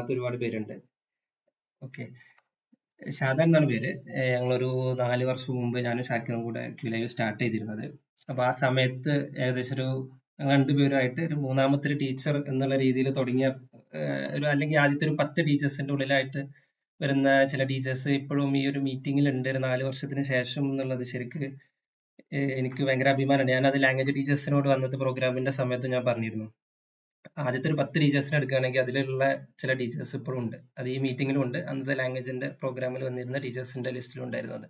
അറിയാത്ത ഒരുപാട് പേരുണ്ട്. ഓക്കെ, ഷാദ എന്നാണ് പേര്. ഞങ്ങളൊരു 4 വർഷം മുമ്പ് ഞാനും ഷാക്കിറും കൂടെ ക്യൂലൈവ് സ്റ്റാർട്ട് ചെയ്തിരുന്നത്. അപ്പൊ ആ സമയത്ത് ഏകദേശം ഒരു രണ്ടുപേരുമായിട്ട് ഒരു മൂന്നാമത്തെ ഒരു ടീച്ചർ എന്നുള്ള രീതിയിൽ തുടങ്ങിയ അല്ലെങ്കിൽ ആദ്യത്തെ ഒരു 10 ടീച്ചേഴ്സിന്റെ ഉള്ളിലായിട്ട് വരുന്ന ചില ടീച്ചേഴ്സ് ഇപ്പോഴും ഈ ഒരു മീറ്റിംഗിൽ ഉണ്ട്, ഒരു 4 വർഷത്തിന് ശേഷം എന്നുള്ളത് ശരിക്ക് എനിക്ക് ഭയങ്കര അഭിമാനമാണ്. ഞാനത് ലാംഗ്വേജ് ടീച്ചേഴ്സിനോട് വന്നത്തെ പ്രോഗ്രാമിന്റെ സമയത്ത് ഞാൻ പറഞ്ഞിരുന്നു. ആദ്യത്തെ ഒരു 10 ടീച്ചേഴ്സിനെ എടുക്കുകയാണെങ്കിൽ അതിലുള്ള ചില ടീച്ചേഴ്സ് ഇപ്പോഴും ഉണ്ട്. അത് ഈ മീറ്റിംഗിലും ഉണ്ട്, അന്നത്തെ ലാംഗ്വേജിന്റെ പ്രോഗ്രാമിൽ വന്നിരുന്ന ടീച്ചേഴ്സിന്റെ ലിസ്റ്റിലും ഉണ്ടായിരുന്നത്.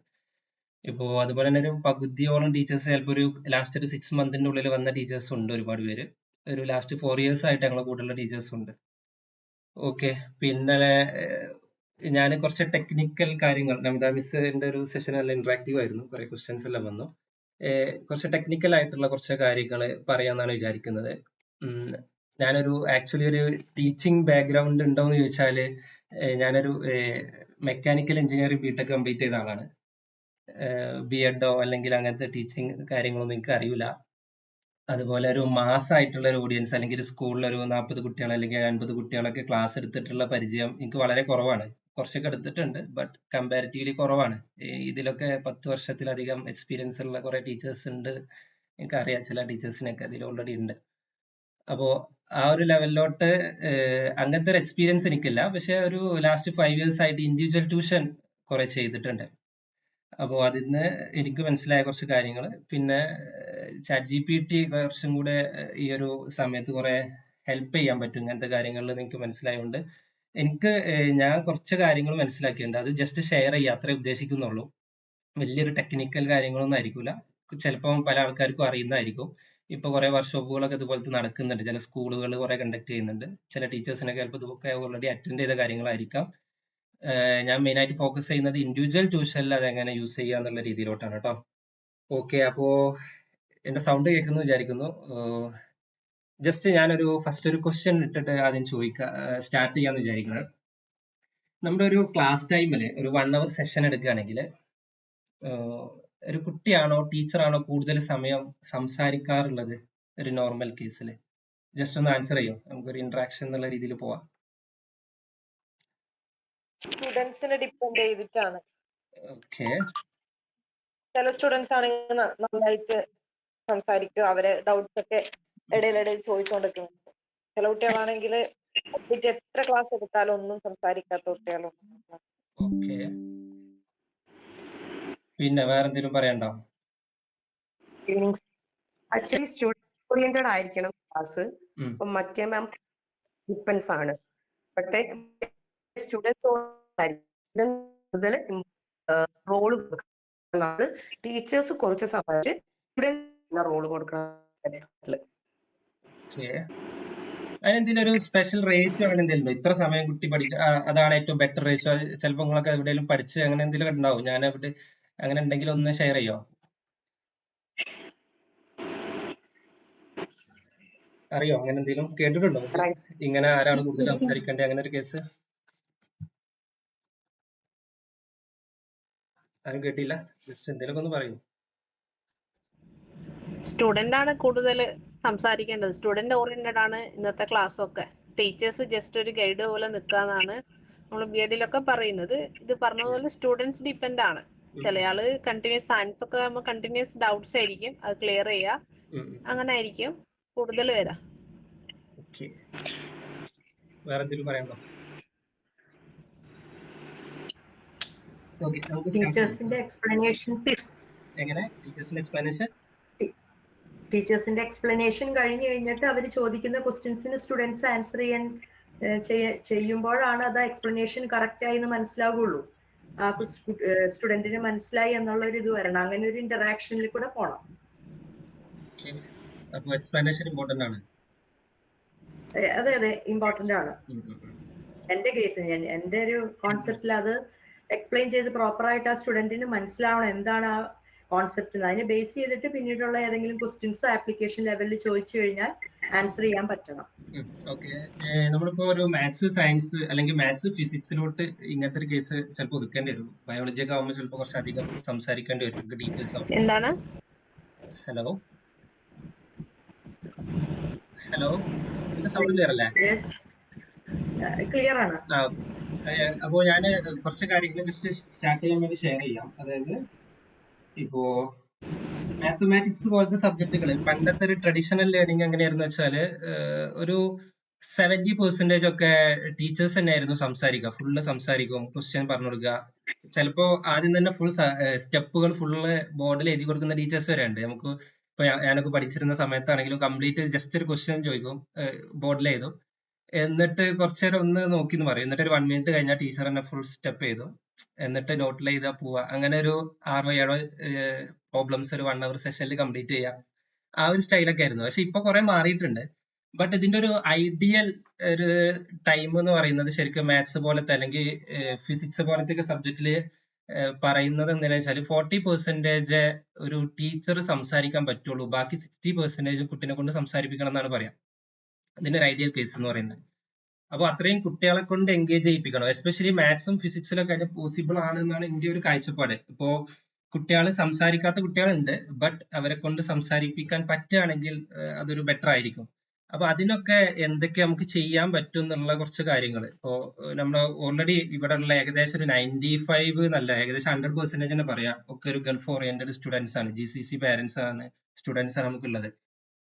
ഇപ്പോ അതുപോലെ തന്നെ ഒരു പകുതിയോളം ടീച്ചേഴ്സ് ചിലപ്പോൾ ഒരു ലാസ്റ്റ് ഒരു 6 മന്തിന്റെ ഉള്ളിൽ വന്ന ടീച്ചേഴ്സ് ഉണ്ട് ഒരുപാട് പേര്. ഒരു ലാസ്റ്റ് 4 ഇയേഴ്സ് ആയിട്ട് ഞങ്ങളെ കൂടെയുള്ള ടീച്ചേഴ്സ് ഉണ്ട്. ഓക്കെ, പിന്നെ ഞാൻ കുറച്ച് ടെക്നിക്കൽ കാര്യങ്ങൾ, നമിത മിസ്സിന്റെ ഒരു സെഷൻ എല്ലാം ഇന്ററാക്റ്റീവ് ആയിരുന്നു, കുറെ ക്വസ്റ്റ്യൻസ് എല്ലാം വന്നു. കുറച്ച് ടെക്നിക്കൽ ആയിട്ടുള്ള കുറച്ച് കാര്യങ്ങൾ പറയാമെന്നാണ് വിചാരിക്കുന്നത്. ഞാനൊരു ആക്ച്വലി ഒരു ടീച്ചിങ് ബാക്ക്ഗ്രൗണ്ട് ഉണ്ടോ എന്ന് ചോദിച്ചാൽ ഞാനൊരു മെക്കാനിക്കൽ എഞ്ചിനീയറിംഗ് ബിടെക് കംപ്ലീറ്റ് ചെയ്ത ആളാണ്. ബി എഡോ അല്ലെങ്കിൽ അങ്ങനത്തെ ടീച്ചിങ് കാര്യങ്ങളൊന്നും എനിക്ക് അറിയില്ല. അതുപോലെ ഒരു മാസമായിട്ടുള്ള ഒരു ഓഡിയൻസ് അല്ലെങ്കിൽ സ്കൂളിൽ ഒരു 40 കുട്ടികൾ അല്ലെങ്കിൽ 50 കുട്ടികളൊക്കെ ക്ലാസ് എടുത്തിട്ടുള്ള പരിചയം എനിക്ക് വളരെ കുറവാണ്. കുറച്ചൊക്കെ എടുത്തിട്ടുണ്ട്, ബട്ട് കമ്പാരിറ്റീവ്ലി കുറവാണ്. ഇതിലൊക്കെ 10 വർഷത്തിലധികം എക്സ്പീരിയൻസ് ഉള്ള കുറെ ടീച്ചേഴ്സ് ഉണ്ട്, എനിക്കറിയാം. ചില ടീച്ചേഴ്സിനൊക്കെ അതിൽ ഓൾറെഡി ഉണ്ട്. അപ്പോൾ ആ ഒരു ലെവലിലോട്ട് അങ്ങനത്തെ ഒരു എക്സ്പീരിയൻസ് എനിക്കില്ല. പക്ഷെ ഒരു ലാസ്റ്റ് 5 ഇയേഴ്സ് ആയിട്ട് ഇൻഡിവിജ്വൽ ട്യൂഷൻ കുറെ ചെയ്തിട്ടുണ്ട്. അപ്പോൾ അതിന്ന് എനിക്ക് മനസ്സിലായ കുറച്ച് കാര്യങ്ങൾ, പിന്നെ ചാറ്റ് GPT കുറച്ചും കൂടെ ഈ ഒരു സമയത്ത് കുറെ ഹെൽപ്പ് ചെയ്യാൻ പറ്റും ഇങ്ങനത്തെ കാര്യങ്ങളിൽ എനിക്ക് മനസ്സിലായതുകൊണ്ട് എനിക്ക് ഞാൻ കുറച്ച് കാര്യങ്ങൾ മനസ്സിലാക്കിയിട്ടുണ്ട്. അത് ജസ്റ്റ് ഷെയർ ചെയ്യുക അത്രേ ഉദ്ദേശിക്കുന്നുള്ളൂ. വലിയൊരു ടെക്നിക്കൽ കാര്യങ്ങളൊന്നും ആയിരിക്കില്ല. ചിലപ്പം പല ആൾക്കാർക്കും അറിയുന്നതായിരിക്കും. ഇപ്പൊ കുറെ വർക്ക്ഷോപ്പുകളൊക്കെ ഇതുപോലത്തെ നടക്കുന്നുണ്ട്, ചില സ്കൂളുകൾ കുറെ കണ്ടക്ട് ചെയ്യുന്നുണ്ട്. ചില ടീച്ചേഴ്സിനൊക്കെ ചിലപ്പോൾ ഇതൊക്കെ ഓൾറെഡി അറ്റൻഡ് ചെയ്ത കാര്യങ്ങളായിരിക്കാം. ഞാൻ മെയിൻ ആയിട്ട് ഫോക്കസ് ചെയ്യുന്നത് ഇൻഡിവിജ്വൽ ട്യൂഷനിൽ അത് എങ്ങനെ യൂസ് ചെയ്യുക എന്നുള്ള രീതിയിലോട്ടാണ് കേട്ടോ. ഓക്കെ, അപ്പോ എന്റെ സൗണ്ട് കേൾക്കുന്നു വിചാരിക്കുന്നു. ജസ്റ്റ് ഞാനൊരു ഫസ്റ്റ് ഒരു ക്വസ്റ്റ്യൻ ഇട്ടിട്ട് ആദ്യം സ്റ്റാർട്ട് ചെയ്യാന്ന് വിചാരിക്കുന്നത്. നമ്മുടെ ഒരു ക്ലാസ് ടൈമിൽ ഒരു 1 hour സെഷൻ എടുക്കുകയാണെങ്കിൽ ഒരു കുട്ടിയാണോ ടീച്ചറാണോ കൂടുതൽ സമയം സംസാരിക്കാറുള്ളത് ഒരു നോർമൽ കേസിൽ? ജസ്റ്റ് ഒന്ന് ആൻസർ ചെയ്യോ, നമുക്കൊരു ഇന്ററാക്ഷൻ എന്നുള്ള രീതിയിൽ പോവാം. സ്റ്റുഡൻസിനെ ഡിപ്പെൻഡ് ചെയ്തിട്ടാണ്. ഓക്കെ, ചില സ്റ്റുഡൻസ് ആണെങ്കിൽ നന്നായിട്ട് സംസാരിക്കും, അവരെ ഡൗട്ട്സ് ഒക്കെ ഇടയിലിടയിൽ ചോദിച്ചുകൊണ്ടിരിക്കുന്നുണ്ട്. ചില കുട്ടികളാണെങ്കിൽ എത്ര ക്ലാസ് എടുത്താലും ഒന്നും സംസാരിക്കാത്ത കുട്ടികളും. ഓക്കെ, പിന്നെ വേറെ എന്തെങ്കിലും പറയണ്ടോ? ആക്ച്വലി സ്റ്റുഡന്റ് ഓറിയന്റഡ് ആയിരിക്കണം ക്ലാസ്. മറ്റേ മാം ഡിപ്പെൻസ് ആണ്. പക്ഷേ സ്റ്റുഡൻസ് കൂടുതൽ റോള് കൊടുക്കുന്നത് ടീച്ചേഴ്സ് കുറച്ച് സമയത്ത് സ്റ്റുഡന്റ് റോള് കൊടുക്കണം. അതിനെന്തെങ്കിലും ഒരു സ്പെഷ്യൽ റേഷ്യോ അങ്ങനെ എന്തെങ്കിലും ഇത്ര സമയം കുട്ടി പഠിക്കുക അതാണ് ഏറ്റവും ബെറ്റർ റേഷ്യോ? ചിലപ്പോൾ നിങ്ങളൊക്കെ എവിടെയെങ്കിലും പഠിച്ച് അങ്ങനെ എന്തെങ്കിലും ഉണ്ടാവും. ഞാൻ അവിടെ അങ്ങനെ ഉണ്ടെങ്കിൽ ഒന്ന് ഷെയർ ചെയ്യോ? അറിയോ അങ്ങനെ എന്തെങ്കിലും കേട്ടിട്ടുണ്ടോ? ഇങ്ങനെ ആരാണ് കൂടുതൽ സംസാരിക്കേണ്ടത് അങ്ങനെ ഒരു കേസ്? ആരും കേട്ടില്ല? ജസ്റ്റ് എന്തെങ്കിലും ഒന്ന് പറയൂ. സ്റ്റുഡന്റ് ആണ് കൂടുതൽ സംസാരിക്കേണ്ടത്. സ്റ്റുഡന്റ് ഓറിയന്റഡ് ആണ് ഇന്നത്തെ ക്ലാസ് ഒക്കെ. ടീച്ചേഴ്സ് ജസ്റ്റ് ഒരു ഗൈഡ് പോലെ നിൽക്കാന്നാണ് നമ്മൾ ബി എഡിലൊക്കെ പറയുന്നത്. ഇത് പറഞ്ഞതുപോലെ സ്റ്റുഡൻസ് ഡിപ്പെൻഡ് ആണ്. ചിലയാള് കണ്ടിന്യൂസ് സയൻസ് ഒക്കെ ആകുമ്പോൾ കണ്ടിന്യൂസ് ഡൗട്ട്സ് ആയിരിക്കും, അത് ക്ലിയർ ചെയ്യുക, അങ്ങനെ ആയിരിക്കും കൂടുതൽ വരാം. വേറെ എന്തെങ്കിലും പറയാനുണ്ടോ? ടീച്ചേഴ്സിന്റെ എക്സ്പ്ലനേഷൻസ് എങ്ങനെ? ടീച്ചേഴ്സിന്റെ എക്സ്പ്ലനേഷൻ ടീച്ചേഴ്സിന്റെ എക്സ്പ്ലനേഷൻ കഴിഞ്ഞു കഴിഞ്ഞിട്ട് അവർ ചോദിക്കുന്ന ക്വസ്റ്റ്യൻസിന് സ്റ്റുഡൻസ് ആൻസർ ചെയ്യുമ്പോഴാണ് അത് എക്സ്പ്ലനേഷൻ കറക്റ്റ് ആയി എന്ന് മനസ്സിലാവുള്ളൂ. ആ സ്റ്റുഡന്റിന് മനസ്സിലായി എന്നുള്ള ഒരു ഇത് വരണം. അങ്ങനെ ഒരു ഇന്ററാക്ഷനിൽ കൂടെ പോണം. എക്സ്പ്ലനേഷൻ ഇമ്പോർട്ടന്റ് ആണ്. അതെ അതെ, ഇമ്പോർട്ടന്റ് ആണ്. എന്റെ കേസ് എന്റെ ഒരു കോൺസെപ്റ്റിൽ അത് എക്സ്പ്ലെയിൻ ചെയ്ത് പ്രോപ്പറായിട്ട് ആ സ്റ്റുഡന്റിന് മനസ്സിലാവണം എന്താണ് ആ കോൺസെപ്റ്റ്. അതിനെ ബേസ് ചെയ്തിട്ട് പിന്നീടുള്ള ഏതെങ്കിലും ക്വസ്റ്റ്യൻസ് ആപ്ലിക്കേഷൻ ലെവലിൽ ചോദിച്ചു കഴിഞ്ഞാൽ ആൻസർ ചെയ്യാൻ പറ്റണം. ഓക്കെ, നമ്മളിപ്പോ ഒരു മാത്സ് സയൻസ് അല്ലെങ്കിൽ മാത്സ് ഫിസിക്സിലോട്ട് ഇങ്ങനത്തെ ഒരു കേസ് ചിലപ്പോൾ ഒതുക്കേണ്ടി വരും. ബയോളജി ഒക്കെ ആവുമ്പോൾ ചിലപ്പോൾ കുറച്ചധികം സംസാരിക്കേണ്ടി വരും ടീച്ചേഴ്സ് ആവും. എന്താണ്? ഹലോ ഹലോ, എന്റെ സൗണ്ട് ക്ലിയർ അല്ലേ? ക്ലിയർ ആണ്. അപ്പോ ഞാൻ കുറച്ച് കാര്യങ്ങൾ ജസ്റ്റ് സ്റ്റാർട്ട് ചെയ്യാൻ വേണ്ടി ഷെയർ ചെയ്യാം. അതായത് ഇപ്പോ മാത്തമാറ്റിക്സ് പോലത്തെ സബ്ജക്റ്റുകൾ പണ്ടത്തെ ഒരു ട്രഡീഷണൽ ലേണിംഗ് എങ്ങനെയായിരുന്നു വെച്ചാല് ഒരു 70% ഒക്കെ ടീച്ചേഴ്സ് തന്നെയായിരുന്നു സംസാരിക്കുക, ഫുള്ള് സംസാരിക്കും, ക്വസ്റ്റ്യൻ പറഞ്ഞു കൊടുക്കുക. ചിലപ്പോ ആദ്യം തന്നെ ഫുൾ സ്റ്റെപ്പുകൾ ഫുള്ള് ബോർഡിൽ എഴുതി കൊടുക്കുന്ന ടീച്ചേഴ്സ് വരെ ഉണ്ട്. നമുക്ക് ഇപ്പൊ ഞാനൊക്കെ പഠിച്ചിരുന്ന സമയത്താണെങ്കിലും കംപ്ലീറ്റ് ജസ്റ്റ് ഒരു ക്വസ്റ്റ്യൻ ചോദിക്കും, ബോർഡിൽ എഴുതും, എന്നിട്ട് കുറച്ചു നേരം ഒന്ന് നോക്കി എന്ന് പറയും, എന്നിട്ട് ഒരു 1 മിനിറ്റ് കഴിഞ്ഞാൽ ടീച്ചർ തന്നെ ഫുൾ സ്റ്റെപ്പ് ചെയ്തു, എന്നിട്ട് നോട്ടിൽ എഴുതാ പോവുക. അങ്ങനെ ഒരു 6-7 പ്രോബ്ലംസ് ഒരു 1 hour സെഷനിൽ കംപ്ലീറ്റ് ചെയ്യുക. ആ ഒരു സ്റ്റൈലൊക്കെ ആയിരുന്നു. പക്ഷെ ഇപ്പൊ കുറെ മാറിയിട്ടുണ്ട്. ബട്ട് ഇതിന്റെ ഒരു ഐഡിയൽ ഒരു ടൈം എന്ന് പറയുന്നത് ശരിക്കും മാത്സ് പോലത്തെ അല്ലെങ്കിൽ ഫിസിക്സ് പോലത്തെ ഒക്കെ സബ്ജക്റ്റില് പറയുന്നത് എന്താണെന്ന് വെച്ചാൽ 40% ഒരു ടീച്ചർ സംസാരിക്കാൻ പറ്റുള്ളൂ, ബാക്കി 60% കുട്ടീനെ കൊണ്ട് സംസാരിപ്പിക്കണം എന്നാണ് പറയാം. ഇതിന്റെ ഒരു ഐഡിയൽ കേസ് എന്ന് പറയുന്നത്. അപ്പൊ അത്രയും കുട്ടികളെ കൊണ്ട് എൻഗേജ് ചെയ്യിപ്പിക്കണം. എസ്പെഷ്യലി മാത്സും ഫിസിക്സിലൊക്കെ അത് പോസിബിൾ ആണ് എന്നാണ് എന്റെ ഒരു കാഴ്ചപ്പാട്. ഇപ്പോ കുട്ടികൾ സംസാരിക്കാത്ത കുട്ടികളുണ്ട്, ബട്ട് അവരെ കൊണ്ട് സംസാരിപ്പിക്കാൻ പറ്റുകയാണെങ്കിൽ അതൊരു ബെറ്റർ ആയിരിക്കും. അപ്പൊ അതിനൊക്കെ എന്തൊക്കെ നമുക്ക് ചെയ്യാൻ പറ്റും എന്നുള്ള കുറച്ച് കാര്യങ്ങൾ ഇപ്പോ നമ്മൾ ഓൾറെഡി ഇവിടെ ഉള്ള ഏകദേശം ഒരു 95 എന്നല്ല, ഏകദേശം 100% തന്നെ പറയാം, ഒക്കെ ഒരു ഗൾഫ് ഓറിയന്റഡ് സ്റ്റുഡൻസ് ആണ്, GCC പാരന്റ്സ് ആണ്, സ്റ്റുഡൻസ് ആണ് നമുക്കുള്ളത്.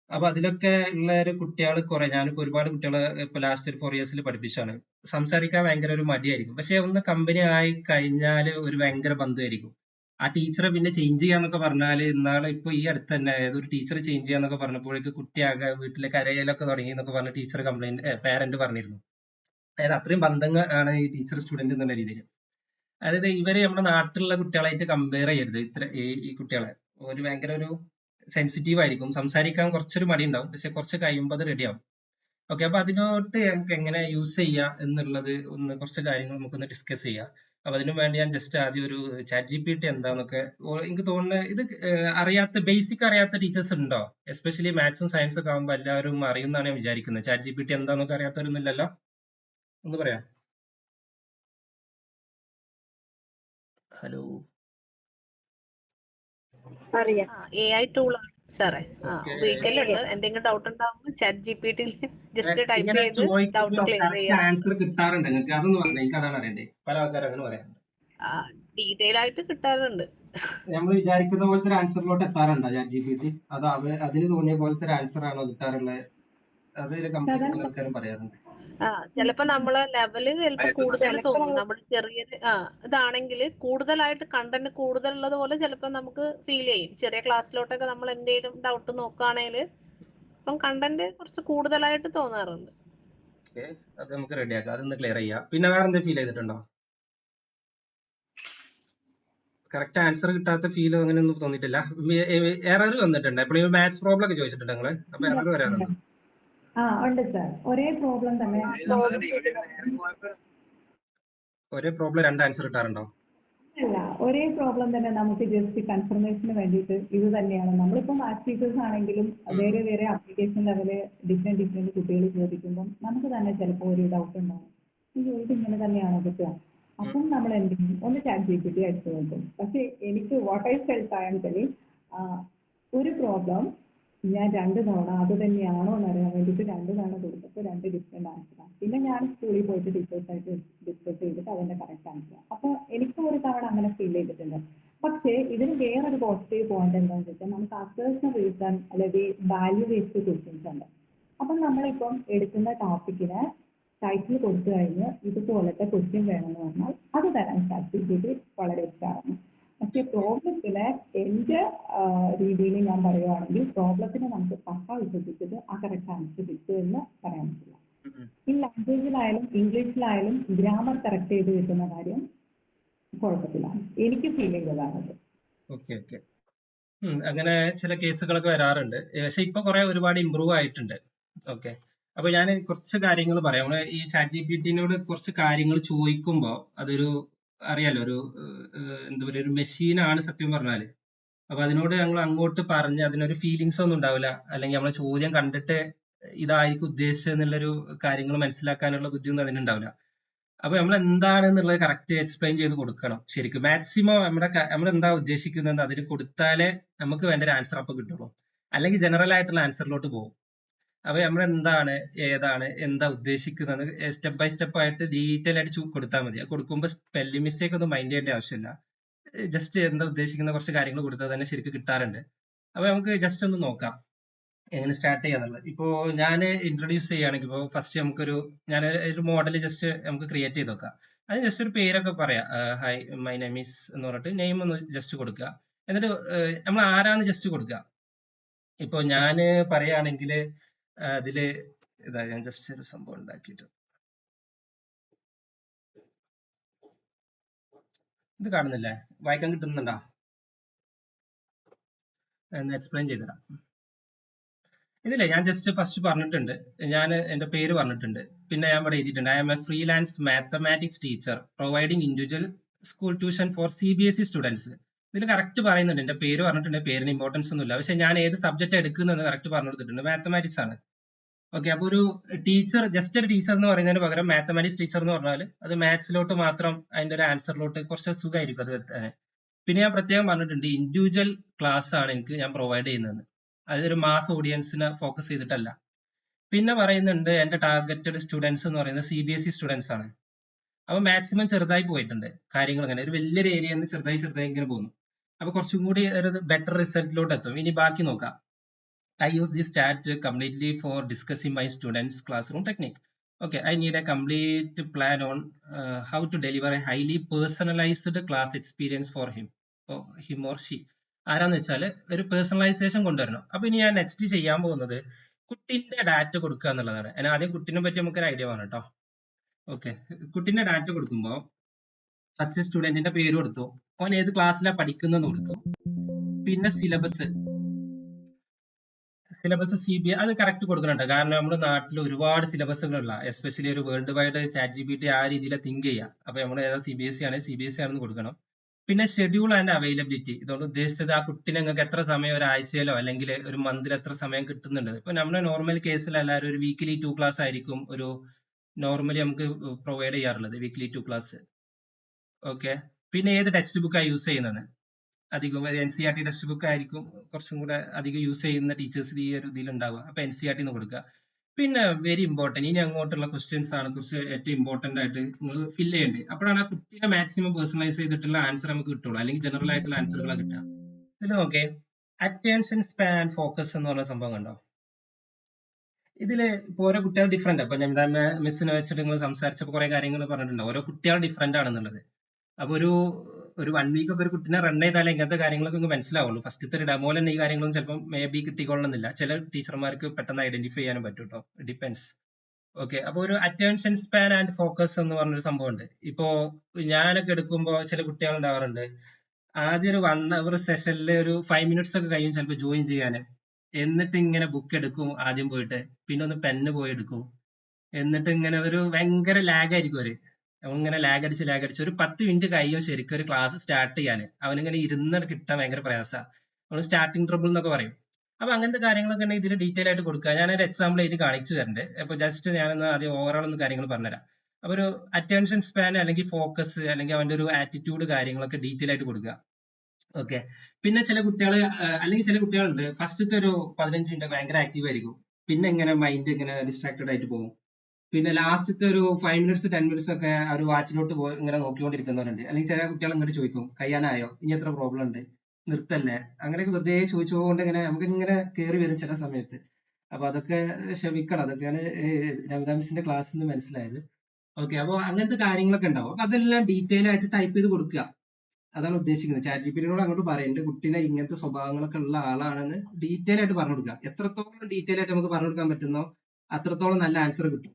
അപ്പൊ അതിലൊക്കെ ഉള്ള ഒരു കുട്ടികൾ കുറെ, ഞാനിപ്പോ ഒരുപാട് കുട്ടികളെ ഇപ്പൊ ലാസ്റ്റ് ഒരു 4 years പഠിപ്പിച്ചാണ്. സംസാരിക്കാൻ ഭയങ്കര ഒരു മടിയായിരിക്കും, പക്ഷെ ഒന്ന് കമ്പനി ആയി കഴിഞ്ഞാൽ ഒരു ഭയങ്കര ബന്ധമായിരിക്കും. ആ ടീച്ചറെ പിന്നെ ചേഞ്ച് ചെയ്യാന്നൊക്കെ പറഞ്ഞാല്, ഇന്നാളെ ഇപ്പൊ ഈ അടുത്ത് തന്നെ ഏതൊരു ടീച്ചർ ചേഞ്ച് ചെയ്യാന്നൊക്കെ പറഞ്ഞപ്പോഴേക്ക് കുട്ടിയാകെ വീട്ടിലെ കരയിലൊക്കെ തുടങ്ങി എന്നൊക്കെ പറഞ്ഞ് ടീച്ചർ പാരന്റ് പറഞ്ഞിരുന്നു. അതായത് അത്രയും ബന്ധങ്ങൾ ആണ് ഈ ടീച്ചർ സ്റ്റുഡന്റ് എന്നുള്ള രീതിയിൽ. അതായത് ഇവര് നമ്മുടെ നാട്ടിലുള്ള കുട്ടികളായിട്ട് കമ്പയർ ചെയ്യരുത്. ഈ കുട്ടികളെ ഒരു ഭയങ്കര ഒരു സെൻസിറ്റീവ് ആയിരിക്കും, സംസാരിക്കാൻ കുറച്ചൊരു മടി ഉണ്ടാവും, പക്ഷെ കുറച്ച് കഴിയുമ്പോൾ അത് റെഡിയാവും. ഓക്കെ, അപ്പൊ അതിനോട്ട് നമുക്ക് എങ്ങനെ യൂസ് ചെയ്യാം എന്നുള്ളത് കുറച്ച് കാര്യങ്ങൾ നമുക്കൊന്ന് ഡിസ്കസ് ചെയ്യാം. അപ്പൊ അതിനു വേണ്ടി ഞാൻ ജസ്റ്റ് ആദ്യം ഒരു ChatGPT എന്താന്നൊക്കെ എനിക്ക് തോന്നുന്നത്, ഇത് അറിയാത്ത ബേസിക് അറിയാത്ത ടീച്ചേഴ്സ് ഉണ്ടോ? എസ്പെഷ്യലി മാത്സും സയൻസും ഒക്കെ ആകുമ്പോൾ എല്ലാവരും അറിയുമെന്നാണ് ഞാൻ വിചാരിക്കുന്നത്. ChatGPT എന്താന്നൊക്കെ അറിയാത്തവരൊന്നുമില്ലല്ലോ? ഒന്ന് പറയാം. ഹലോ, അറിയാം. AI ടൂളാണ് സാറേ. ഓക്കെ. ഉപയോഗിക്കലുണ്ട്. എന്തെങ്കിലും ഡൗട്ട് ഉണ്ടാവുമ്പോൾ ChatGPT ജസ്റ്റ് ടൈപ്പ് ഇങ്ങനെ ചെയ്ത് ഡൗട്ട് ചോദിക്കുമ്പോൾ ക്ലിയർ കറക്റ്റ് ചെയ്യാം. ആൻസർ കിട്ടാറുണ്ട് നിങ്ങൾക്ക്? അതൊന്ന് പറഞ്ഞേ, എനിക്ക് അതാണ് അറിയണ്ടേ. പല ആൾക്കാരും അങ്ങനെ പറയാറുണ്ട്. ഡീറ്റെയിൽ ആയിട്ട് കിട്ടാറുണ്ട്. നമ്മൾ വിചാരിക്കുന്ന പോലത്തെ ഒരു ആൻസറിലോട്ട് എത്താറുണ്ടോ ChatGPT? അത് അതിന് തോന്നിയ പോലത്തെ ഒരു ആൻസർ ആണോ കിട്ടാറുള്ളത്? അത് കംപ്ലീറ്റ് പല ആൾക്കാരും പറയാറുണ്ട്. ചിലപ്പോ നമ്മളെ ലെവല് ചിലപ്പോ കൂടുതൽ തോന്നും. നമ്മൾ ചെറിയൊരു ഇതാണെങ്കിൽ കൂടുതലായിട്ട് കണ്ടന്റ് കൂടുതലുള്ളത് പോലെ ചിലപ്പോ നമുക്ക് ഫീൽ ചെയ്യും. ചെറിയ ക്ലാസ്സിലോട്ടൊക്കെ നമ്മൾ എന്തെങ്കിലും ഡൗട്ട് നോക്കുകയാണെങ്കിൽ അപ്പം കണ്ടന്റ് കുറച്ച് കൂടുതലായിട്ട് തോന്നാറുണ്ട്. ഓക്കെ, അത് നമുക്ക് റെഡിയാക്കാം, അതൊന്ന് ക്ലിയർ ചെയ്യാം. പിന്നെ വേറെ എന്തെങ്കിലും ഫീൽ ചെയ്തിട്ടുണ്ടോ? കറക്റ്റ് ആൻസർ കിട്ടാത്ത ഫീൽ അങ്ങനെ ഒന്നും തോന്നിയിട്ടില്ല. എറർ വന്നിട്ടുണ്ട് എപ്പോഴും? മാത്സ് പ്രോബ്ലം ഒക്കെ ചോദിച്ചിട്ടുണ്ട് നിങ്ങള്? അപ്പൊ എറർ വരാറുണ്ടോ? ഉണ്ട് സാർ. ഒരേ പ്രോബ്ലം തന്നെ ഒരേ പ്രോബ്ലം 2 ആൻസർ കിട്ടാറുണ്ടോ? അല്ല, ഒരേ പ്രോബ്ലം തന്നെ നമുക്ക് ജസ്റ്റ് കൺഫർമേഷന് വേണ്ടിയിട്ട് ഇത് തന്നെയാണ്. നമ്മളിപ്പോൾ മാത്സ് ടീച്ചേഴ്സ് ആണെങ്കിലും വേറെ വേറെ ആപ്ലിക്കേഷൻ ലെവല് ഡിഫറെന്റ് കുട്ടികൾ ചോദിക്കുമ്പോൾ നമുക്ക് തന്നെ ചിലപ്പോൾ ഒരു ഡൗട്ട് ഉണ്ടാവും, ഇത് ഇങ്ങനെ തന്നെയാണോ കിട്ടുക? അപ്പം നമ്മൾ എന്ത് ചെയ്യും? ഒന്ന് ChatGPT അടിച്ചു നോക്കും. പക്ഷെ എനിക്ക് വാട്ട് ഐ ഫെൽറ്റ് ആണെങ്കിൽ ഒരു പ്രോബ്ലം ഞാൻ 2 തവണ അത് തന്നെയാണോ എന്നറിയാൻ വേണ്ടിയിട്ട് 2 തവണ കൊടുത്തപ്പോൾ 2 ഡിഫറെന്റ് ആൻസറാണ്. പിന്നെ ഞാൻ സ്കൂളിൽ പോയിട്ട് ടീച്ചേഴ്സായിട്ട് ഡിസ്കസ് ചെയ്തിട്ട് അതിന്റെ കറക്റ്റ് ആൻസർ. അപ്പൊ എനിക്ക് ഒരു തവണ അങ്ങനെ ഫീൽ ചെയ്തിട്ടുണ്ട്. പക്ഷേ ഇതിന് വേറൊരു പോസിറ്റീവ് പോയിന്റ് എന്താണെന്ന് വെച്ചാൽ നമുക്ക് അസേർഷൻ റീസൺ അല്ലെങ്കിൽ വാല്യൂ ബേസ്ഡ് ക്വസ്റ്റ്യൻസ് ഉണ്ട്. അപ്പം നമ്മളിപ്പം എടുക്കുന്ന ടോപ്പിക്കിന് ടൈറ്റിൽ കൊടുത്തു കഴിഞ്ഞ് ഇതുപോലത്തെ ക്വസ്റ്റ്യൻ വേണമെന്ന് പറഞ്ഞാൽ അത് തരാൻ ChatGPT വളരെ ഉഷാറാണ്. പക്ഷെ പ്രോബ്ലത്തിന് എന്റെ രീതിയിൽ ഞാൻ പറയുകയാണെങ്കിൽ പ്രോബ്ലത്തിന് നമുക്ക് പക്ക വിശ്വസിച്ചത് ആ കറക്റ്റ് ആൻസർ കിട്ടുമെന്ന് പറയാൻ പറ്റില്ല. ഈ ലാംഗ്വേജിലായാലും ഇംഗ്ലീഷിലായാലും ഗ്രാമർ കറക്റ്റ് ചെയ്ത് കിട്ടുന്ന കാര്യം കുഴപ്പത്തില്ല. എനിക്ക് ഫീൽ ചെയ്തതാണത്. ഓക്കെ ഓക്കെ, അങ്ങനെ ചില കേസുകളൊക്കെ വരാറുണ്ട്. പക്ഷെ ഇപ്പൊ കുറെ ഒരുപാട് ഇമ്പ്രൂവ് ആയിട്ടുണ്ട്. ഓക്കെ, അപ്പൊ ഞാൻ കുറച്ച് കാര്യങ്ങൾ പറയാം. നമ്മള് ഈ ChatGPT-നോട് കുറച്ച് കാര്യങ്ങൾ ചോദിക്കുമ്പോൾ അതൊരു അറിയാലോ, ഒരു എന്താ പറയുക, ഒരു മെഷീനാണ് സത്യം പറഞ്ഞാല്. അപ്പൊ അതിനോട് ഞങ്ങൾ അങ്ങോട്ട് പറഞ്ഞ് അതിനൊരു ഫീലിങ്സ് ഒന്നും ഉണ്ടാവില്ല, അല്ലെങ്കിൽ നമ്മളെ ചോദ്യം കണ്ടിട്ട് ഇതായിരിക്കും ഉദ്ദേശിച്ചത് എന്നുള്ളൊരു കാര്യങ്ങൾ മനസ്സിലാക്കാനുള്ള ബുദ്ധിയൊന്നും അതിനുണ്ടാവില്ല. അപ്പൊ നമ്മൾ എന്താണെന്നുള്ളത് കറക്റ്റ് എക്സ്പ്ലെയിൻ ചെയ്ത് കൊടുക്കണം. ശരിക്കും മാക്സിമം നമ്മൾ എന്താ ഉദ്ദേശിക്കുന്നത് അതിന് കൊടുത്താലേ നമുക്ക് വേണ്ട ഒരു ആൻസർ അപ്പൊ കിട്ടുള്ളൂ. അല്ലെങ്കിൽ ജനറൽ ആയിട്ടുള്ള ആൻസറിലോട്ട് പോകും. അപ്പൊ നമ്മൾ എന്താണ്, ഏതാണ്, എന്താ ഉദ്ദേശിക്കുന്നത് സ്റ്റെപ്പ് ബൈ സ്റ്റെപ്പ് ആയിട്ട് ഡീറ്റെയിൽ ആയിട്ട് കൊടുത്താൽ മതി. അത് കൊടുക്കുമ്പോൾ സ്പെല്ലിംഗ് മിസ്റ്റേക്ക് ഒന്നും മൈൻഡ് ചെയ്യേണ്ട ആവശ്യമില്ല. ജസ്റ്റ് എന്താ ഉദ്ദേശിക്കുന്ന കുറച്ച് കാര്യങ്ങൾ കൊടുത്താൽ തന്നെ ശരിക്കും കിട്ടാറുണ്ട്. അപ്പൊ നമുക്ക് ജസ്റ്റ് ഒന്ന് നോക്കാം എങ്ങനെ സ്റ്റാർട്ട് ചെയ്യാന്നുള്ളത്. ഇപ്പോ ഞാൻ ഇൻട്രൊഡ്യൂസ് ചെയ്യുകയാണെങ്കിൽ ഇപ്പോൾ ഫസ്റ്റ് ഞാൻ ഒരു മോഡൽ ജസ്റ്റ് നമുക്ക് ക്രിയേറ്റ് ചെയ്ത് നോക്കാം. അത് ജസ്റ്റ് ഒരു പേരൊക്കെ പറയാം. ഹൈ മൈ നെയിം ഈസ് എന്ന് പറഞ്ഞിട്ട് നെയിം ഒന്ന് ജസ്റ്റ് കൊടുക്കുക. എന്നിട്ട് നമ്മൾ ആരാന്ന് ജസ്റ്റ് കൊടുക്കുക. ഇപ്പൊ ഞാൻ പറയുകയാണെങ്കിൽ അതില് ഇതാ ഞാൻ ജസ്റ്റ് ഒരു സംഭവം ഉണ്ടാക്കിയിട്ട് ഇത് കാണുന്നില്ലേ, വായിക്കാൻ കിട്ടുന്നുണ്ടോ? എന്ന് എക്സ്പ്ലെയിൻ ചെയ്തുതരാം. ഇതില്ലേ ഞാൻ ജസ്റ്റ് ഫസ്റ്റ് പറഞ്ഞിട്ടുണ്ട്, ഞാൻ എന്റെ പേര് പറഞ്ഞിട്ടുണ്ട്, പിന്നെ ഞാൻ ഇവിടെ എഴുതിയിട്ടുണ്ട് I am a freelance mathematics teacher providing individual school tuition for CBSE students. ഇതിൽ കറക്റ്റ് പറയുന്നുണ്ട്, എന്റെ പേര് പറഞ്ഞിട്ടുണ്ട്, പേരിന് ഇമ്പോർട്ടൻസ് ഒന്നുമില്ല, പക്ഷെ ഞാൻ ഏത് സബ്ജക്ട് എടുക്കുന്നത് കറക്റ്റ് പറഞ്ഞു കൊടുത്തിട്ടുണ്ട്, മാത്തമാറ്റിക്സ് ആണ്. ഓക്കെ, അപ്പൊ ഒരു ടീച്ചർ, ജസ്റ്റ് ഒരു ടീച്ചർ എന്ന് പറയുന്നതിന് പകരം മാത്തമാറ്റിക്സ് ടീച്ചർ എന്ന് പറഞ്ഞാൽ അത് മാത്സിലോട്ട് മാത്രം അതിന്റെ ഒരു ആൻസറിലോട്ട് കുറച്ച് സുഖമായിരിക്കും അത് എത്താൻ. പിന്നെ ഞാൻ പ്രത്യേകം പറഞ്ഞിട്ടുണ്ട് ഇൻഡിവിജ്വൽ ക്ലാസ് ആണ് ഞാൻ പ്രൊവൈഡ് ചെയ്യുന്നത്, അതൊരു മാസ് ഓഡിയൻസിനെ ഫോക്കസ് ചെയ്തിട്ടല്ല. പിന്നെ പറയുന്നുണ്ട് എന്റെ ടാർഗറ്റഡ് സ്റ്റുഡൻസ് എന്ന് പറയുന്നത് CBSE സ്റ്റുഡൻസ് ആണ്. അപ്പൊ മാക്സിമം ചെറുതായി പോയിട്ടുണ്ട് കാര്യങ്ങൾ, അങ്ങനെ ഒരു വലിയൊരു ഏരിയ ചെറുതായി ഇങ്ങനെ പോകുന്നു. അപ്പൊ കുറച്ചും കൂടി ഒരു ബെറ്റർ റിസൾട്ടിലോട്ട് എത്തും. ഇനി ബാക്കി നോക്കാം. I use this chat completely for discussing my students' classroom technique. Okay, I need a complete plan on how to deliver a highly personalized class experience for him or she. ആരാന്ന് വെച്ചാൽ ഒരു personalisation കൊണ്ടുവരണം. അപ്പൊ ഇനി ഞാൻ next ചെയ്യാൻ പോകുന്നത് കുട്ടിന്റെ ഡാറ്റ കൊടുക്കുക എന്നുള്ളതാണ്. ഞാൻ ആദ്യം കുട്ടിനെ പറ്റി നമുക്കൊരു ഐഡിയ വേണം കേട്ടോ. ഓക്കെ, കുട്ടിന്റെ ഡാറ്റ കൊടുക്കുമ്പോൾ ഫസ്റ്റ് സ്റ്റുഡന്റിന്റെ പേര് കൊടുത്തു, അവൻ ഏത് ക്ലാസ്സിലാണ് പഠിക്കുന്നതെന്ന് കൊടുത്തു, പിന്നെ സിലബസ് CBSE അത് കറക്റ്റ് കൊടുക്കുന്നുണ്ട്. കാരണം നമ്മുടെ നാട്ടിൽ ഒരുപാട് സിലബസുകളുള്ള, എസ്പെഷ്യലി ഒരു വേൾഡ് വൈഡ് ChatGPT ആ രീതിയിൽ തിങ്ക് ചെയ്യുക. അപ്പൊ നമ്മൾ ഏതാ CBSE ആണെന്ന് കൊടുക്കണം. പിന്നെ ഷെഡ്യൂൾ ആൻഡ് അവൈലബിലിറ്റി, ഇതുകൊണ്ട് ഉദ്ദേശിച്ചത് ആ കുട്ടിനെ നിങ്ങൾക്ക് എത്ര സമയം ഒരാഴ്ചയിലോ അല്ലെങ്കിൽ ഒരു മന്തിൽ എത്ര സമയം കിട്ടുന്നുണ്ട്. ഇപ്പൊ നമ്മുടെ നോർമൽ കേസിൽ എല്ലാവരും ഒരു വീക്കിലി 2 ക്ലാസ് ആയിരിക്കും ഒരു നോർമലി നമുക്ക് പ്രൊവൈഡ് ചെയ്യാറുള്ളത്, വീക്കിലി 2 ക്ലാസ്. ഓക്കെ, പിന്നെ ഏത് ടെക്സ്റ്റ് ബുക്കാണ് യൂസ് ചെയ്യുന്നത്, അധികം NCERT ടെക്സ്റ്റ് ബുക്ക് ആയിരിക്കും കുറച്ചും കൂടെ അധികം യൂസ് ചെയ്യുന്ന ടീച്ചേഴ്സ് ഈ ഒരു ഇതിൽ ഉണ്ടാവുക. അപ്പൊ NCERT എന്ന് കൊടുക്കുക. പിന്നെ വെരി ഇമ്പോർട്ടന്റ്, ഇനി അങ്ങോട്ടുള്ള ക്വസ്റ്റ്യൻസ് ആണ് കുറച്ച് ഏറ്റവും ഇമ്പോർട്ടന്റ് ആയിട്ട് നിങ്ങൾ ഫില്ല് ചെയ്യേണ്ടത്. അപ്പോഴാണ് ആ കുട്ടീനെ മാക്സിമം പേഴ്സണലൈസ് ചെയ്തിട്ടുള്ള ആൻസർ നമുക്ക് കിട്ടുള്ളൂ, അല്ലെങ്കിൽ ജനറൽ ആയിട്ടുള്ള ആൻസറുകളാണ് കിട്ടുക. ഇതിൽ നോക്കേ, അറ്റൻഷൻ സ്പാൻ ആൻഡ് ഫോക്കസ് എന്ന് പറഞ്ഞ സംഭവം കണ്ടോ. ഇതില് ഇപ്പൊ ഓരോ കുട്ടികൾ ഡിഫറെന്റ്. അപ്പൊ ഞാൻ മിസ്സിനെ വെച്ചിട്ട് നിങ്ങൾ സംസാരിച്ചപ്പോൾ കുറെ കാര്യങ്ങൾ പറഞ്ഞിട്ടുണ്ട്, ഓരോ കുട്ടികൾ ഡിഫറെന്റ് ആണെന്നുള്ളത്. അപ്പൊ ഒരു 1 വീക്ക് ഒക്കെ ഒരു കുട്ടിനെ റൺ ചെയ്താലേ ഇങ്ങനത്തെ കാര്യങ്ങളൊക്കെ മനസ്സിലാവുള്ളൂ. ഫസ്റ്റത്തെ ഒരു ഡെമോയിൽ തന്നെ ഈ കാര്യങ്ങളൊന്നും ചിലപ്പോൾ മേ ബി കിട്ടിക്കൊള്ളണമെന്നില്ല. ചില ടീച്ചർമാർക്ക് പെട്ടെന്ന് ഐഡന്റിഫൈ ചെയ്യാനും പറ്റും കേട്ടോ, ഡിപ്പെൻസ്. ഓക്കെ, അപ്പൊ ഒരു അറ്റൻഷൻ സ്പാൻ ആൻഡ് ഫോക്കസ് എന്ന് പറഞ്ഞൊരു സംഭവം ഉണ്ട്. ഇപ്പോ ഞാനൊക്കെ എടുക്കുമ്പോൾ ചില കുട്ടികൾ ഉണ്ടാവാറുണ്ട്, ആദ്യം ഒരു 1 hour സെഷനിൽ ഒരു 5 minutes ഒക്കെ കഴിയും ചിലപ്പോൾ ജോയിൻ ചെയ്യാന്. എന്നിട്ട് ഇങ്ങനെ ബുക്ക് എടുക്കും ആദ്യം പോയിട്ട്, പിന്നെ ഒന്ന് പെന്ന് പോയി എടുക്കും, എന്നിട്ട് ഇങ്ങനെ ഒരു ഭയങ്കര ലാഗ് ആയിരിക്കും അവര്. അവനിങ്ങനെ ലാഗ് അടിച്ച് ഒരു 10 minute കഴിയും ശരിക്കും ഒരു ക്ലാസ് സ്റ്റാർട്ട് ചെയ്യാൻ. അവനിങ്ങനെ ഇരുന്ന് കിട്ടാൻ ഭയങ്കര പ്രയാസമാണ്. നമ്മൾ സ്റ്റാർട്ടിങ് ട്രബിൾ എന്നൊക്കെ പറയും. അപ്പൊ അങ്ങനത്തെ കാര്യങ്ങളൊക്കെ ഉണ്ടെങ്കിൽ ഇതിൽ ഡീറ്റെയിൽ ആയിട്ട് കൊടുക്കുക. ഞാനൊരു എക്സാമ്പിൾ എഴുതി കാണിച്ചു തരുന്നുണ്ട്. അപ്പൊ ജസ്റ്റ് ഞാനൊന്ന് ആദ്യം ഓവറോൾ ഒന്ന് കാര്യങ്ങൾ പറഞ്ഞുതരാം. അപ്പൊ ഒരു അറ്റൻഷൻ സ്പാൻ അല്ലെങ്കിൽ ഫോക്കസ് അല്ലെങ്കിൽ അവന്റെ ഒരു ആറ്റിറ്റ്യൂഡ് കാര്യങ്ങളൊക്കെ ഡീറ്റെയിൽ ആയിട്ട് കൊടുക്കുക. ഓക്കെ, പിന്നെ ചില കുട്ടികൾ അല്ലെങ്കിൽ ചില കുട്ടികളുണ്ട് ഫസ്റ്റത്തെ ഒരു 15 minute ഭയങ്കര ആക്റ്റീവ് ആയിരിക്കും, പിന്നെ ഇങ്ങനെ മൈൻഡ് ഇങ്ങനെ ഡിസ്ട്രാക്റ്റഡ് ആയിട്ട് പോകും. പിന്നെ ലാസ്റ്റത്തെ ഒരു 5 minutes 10 minutes ഒക്കെ ആ ഒരു വാച്ചിലോട്ട് ഇങ്ങനെ നോക്കിക്കൊണ്ടിരിക്കുന്നവരുണ്ട്. അല്ലെങ്കിൽ ചില കുട്ടികൾ ഇങ്ങോട്ട് ചോദിക്കും, കഴിയാനായോ, ഇനി എത്ര പ്രോബ്ലം ഉണ്ട്, നിർത്തല്ലേ, അങ്ങനെയൊക്കെ വെറുതെ ചോദിച്ചുകൊണ്ട് ഇങ്ങനെ നമുക്ക് ഇങ്ങനെ കയറി വരും ചില സമയത്ത്. അപ്പൊ അതൊക്കെ ക്ഷമിക്കണം, അതൊക്കെയാണ് നമിത മിസ്സിന്റെ ക്ലാസ്സിൽ നിന്ന് മനസ്സിലായത്. ഓക്കെ, അപ്പൊ അങ്ങനത്തെ കാര്യങ്ങളൊക്കെ ഉണ്ടാവും. അപ്പൊ അതെല്ലാം ഡീറ്റെയിൽ ആയിട്ട് ടൈപ്പ് ചെയ്ത് കൊടുക്കുക, അതാണ് ഉദ്ദേശിക്കുന്നത്. ChatGPT-നോട് അങ്ങോട്ട് പറയും എന്റെ കുട്ടീനെ ഇങ്ങനത്തെ സ്വഭാവങ്ങളൊക്കെ ഉള്ള ആളാണെന്ന് ഡീറ്റെയിൽ ആയിട്ട് പറഞ്ഞു കൊടുക്കുക. എത്രത്തോളം ഡീറ്റെയിൽ ആയിട്ട് നമുക്ക് പറഞ്ഞു കൊടുക്കാൻ പറ്റുന്നോ അത്രത്തോളം നല്ല ആൻസർ കിട്ടും.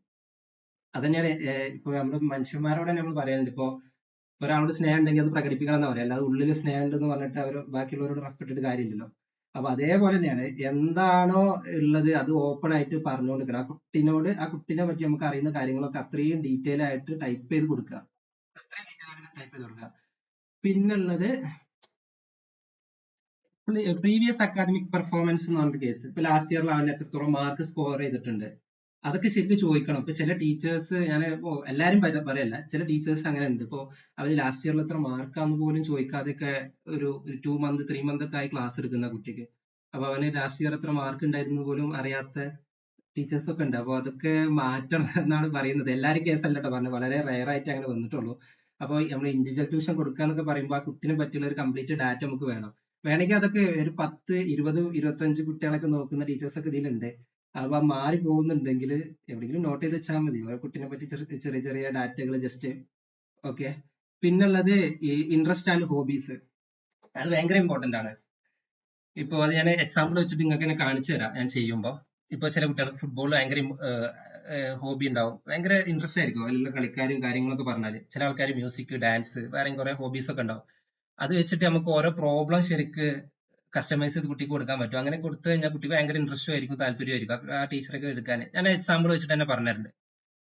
അതന്നെയാണ് ഇപ്പൊ നമ്മള് മനുഷ്യന്മാരോട് തന്നെ നമ്മൾ പറയുന്നുണ്ട്, ഇപ്പൊ ഒരാളോട് സ്നേഹം ഉണ്ടെങ്കിൽ അത് പ്രകടിപ്പിക്കണം എന്ന് പറയാം, അല്ലാതെ ഉള്ളിൽ സ്നേഹം ഉണ്ടെന്ന് പറഞ്ഞിട്ട് അവർ ബാക്കിയുള്ളവരോട് റെസ്പെക്ട് കാര്യമില്ലല്ലോ. അപ്പൊ അതേപോലെ തന്നെയാണ് എന്താണോ ഉള്ളത് അത് ഓപ്പൺ ആയിട്ട് പറഞ്ഞു കൊടുക്കണം. ആ കുട്ടിനെ പറ്റി നമുക്ക് അറിയുന്ന കാര്യങ്ങളൊക്കെ അത്രയും ഡീറ്റെയിൽ ആയിട്ട് ടൈപ്പ് ചെയ്ത് കൊടുക്കുക, പിന്നുള്ളത് പ്രീവിയസ് അക്കാദമിക് പെർഫോമൻസ് എന്ന് പറഞ്ഞ കേസ്. ഇപ്പൊ ലാസ്റ്റ് ഇയറിൽ അവൻ എത്രത്തോളം മാർക്ക് സ്കോർ ചെയ്തിട്ടുണ്ട് അതൊക്കെ ശരിക്കും ചോദിക്കണം. ഇപ്പൊ ചില ടീച്ചേഴ്സ്, ഞാൻ എല്ലാരും പറയല്ല, ചില ടീച്ചേഴ്സ് അങ്ങനെ ഉണ്ട്. ഇപ്പൊ അവര് ലാസ്റ്റ് ഇയറിൽ എത്ര മാർക്കാന്ന് പോലും ചോദിക്കാതെയൊക്കെ ഒരു 2 month 3 month ഒക്കെ ആയി ക്ലാസ് എടുക്കുന്ന കുട്ടിക്ക്. അപ്പൊ അവന് ലാസ്റ്റ് ഇയർ എത്ര മാർക്ക് ഉണ്ടായിരുന്നു പോലും അറിയാത്ത ടീച്ചേഴ്സ് ഒക്കെ ഉണ്ട്. അപ്പോൾ അതൊക്കെ മാറ്റണം എന്നാണ് പറയുന്നത്. എല്ലാവരും കേസല്ല കേട്ടോ പറഞ്ഞത്, വളരെ റയർ ആയിട്ട് അങ്ങനെ വന്നിട്ടുള്ളൂ. അപ്പോൾ നമ്മൾ ഇൻഡിവിജ്വൽ ട്യൂഷൻ കൊടുക്കുക എന്നൊക്കെ പറയുമ്പോൾ ആ കുട്ടിനെ പറ്റിയുള്ള ഒരു കംപ്ലീറ്റ് ഡാറ്റ നമുക്ക് വേണം. വേണമെങ്കിൽ അതൊക്കെ ഒരു 10, 20, 25 കുട്ടികളൊക്കെ നോക്കുന്ന ടീച്ചേഴ്സ് ഒക്കെ ഇതിലുണ്ട്. അപ്പൊ മാറി പോകുന്നുണ്ടെങ്കിൽ എവിടെയെങ്കിലും നോട്ട് ചെയ്ത് വെച്ചാൽ മതി ഓരോ കുട്ടിനെ പറ്റി ചെറിയ ചെറിയ ഡാറ്റകൾ ജസ്റ്റ്. ഓക്കെ. പിന്നുള്ളത് ഈ ഇൻട്രസ്റ്റ് ആൻഡ് ഹോബീസ്, അത് ഭയങ്കര ഇമ്പോർട്ടന്റ് ആണ്. ഇപ്പോൾ അത് ഞാൻ എക്സാമ്പിൾ വെച്ചിട്ട് നിങ്ങൾക്ക് തന്നെ കാണിച്ചു തരാം. ഞാൻ ചെയ്യുമ്പോൾ ഇപ്പൊ ചില കുട്ടികൾക്ക് ഫുട്ബോൾ ഭയങ്കര ഹോബി ഉണ്ടാവും, ഭയങ്കര ഇൻട്രസ്റ്റ് ആയിരിക്കും അതിലുള്ള കളിക്കാരും കാര്യങ്ങളൊക്കെ പറഞ്ഞാൽ. ചില ആൾക്കാർ മ്യൂസിക്, ഡാൻസ്, വേറെ കുറെ ഹോബീസ് ഒക്കെ ഉണ്ടാവും. അത് വെച്ചിട്ട് നമുക്ക് ഓരോ പ്രോബ്ലം ശരിക്ക് കസ്റ്റമൈസ് ചെയ്ത് കുട്ടിക്ക് കൊടുക്കാൻ പറ്റും. അങ്ങനെ കൊടുത്തു കഴിഞ്ഞാൽ കുട്ടിക്ക് ഭയങ്കര ഇൻട്രസ്റ്റ് ആയിരിക്കും, താല്പര്യമായിരിക്കും ആ ടീച്ചറൊക്കെ എടുക്കാൻ. ഞാൻ എക്സാമ്പിൾ വെച്ചിട്ട് തന്നെ പറഞ്ഞിട്ടുണ്ട്.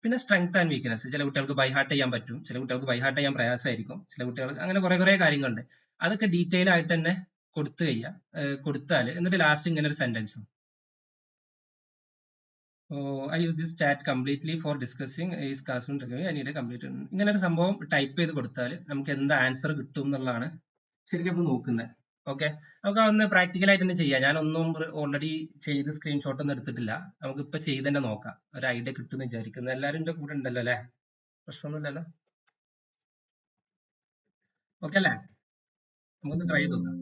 പിന്നെ സ്ട്രെങ്ത് ആൻഡ് വീക്ക്നെസ്, ചില കുട്ടികൾക്ക് ബൈ ഹാർട്ട് ചെയ്യാൻ പറ്റും, ചില കുട്ടികൾക്ക് ബൈ ഹാർട്ട് ചെയ്യാൻ പ്രയാസമായിരിക്കും, ചില കുട്ടികൾക്ക് അങ്ങനെ കുറെ കാര്യങ്ങളുണ്ട്. അതൊക്കെ ഡീറ്റെയിൽ ആയിട്ട് തന്നെ കൊടുത്താൽ എന്നിട്ട് ലാസ്റ്റ് ഇങ്ങനെ ഒരു സെന്റൻസും I use this chat completely for discussing is classroom I need a complete. ഇങ്ങനെ ഒരു സംഭവം ടൈപ്പ് ചെയ്ത് കൊടുത്താൽ നമുക്ക് എന്താ ആൻസർ കിട്ടും എന്നുള്ളതാണ് ശരിക്കും നമ്മൾ നോക്കുന്നത്. ഓക്കെ, നമുക്ക് ഒന്ന് പ്രാക്ടിക്കൽ ആയിട്ട് തന്നെ ചെയ്യാം. ഞാനൊന്നും ഓൾറെഡി ചെയ്ത് സ്ക്രീൻഷോട്ട് ഒന്നും എടുത്തിട്ടില്ല. നമുക്ക് ഇപ്പൊ ചെയ്ത് തന്നെ നോക്കാം, ഒരു ഐഡിയ കിട്ടുമെന്ന് വിചാരിക്കുന്നു. എല്ലാവരും എന്റെ കൂടെ ഉണ്ടല്ലോ അല്ലെ? പ്രശ്നമൊന്നുമില്ലല്ലോ? ഓക്കെ അല്ലേ? നമുക്കൊന്ന് ട്രൈ ചെയ്ത് നോക്കാം.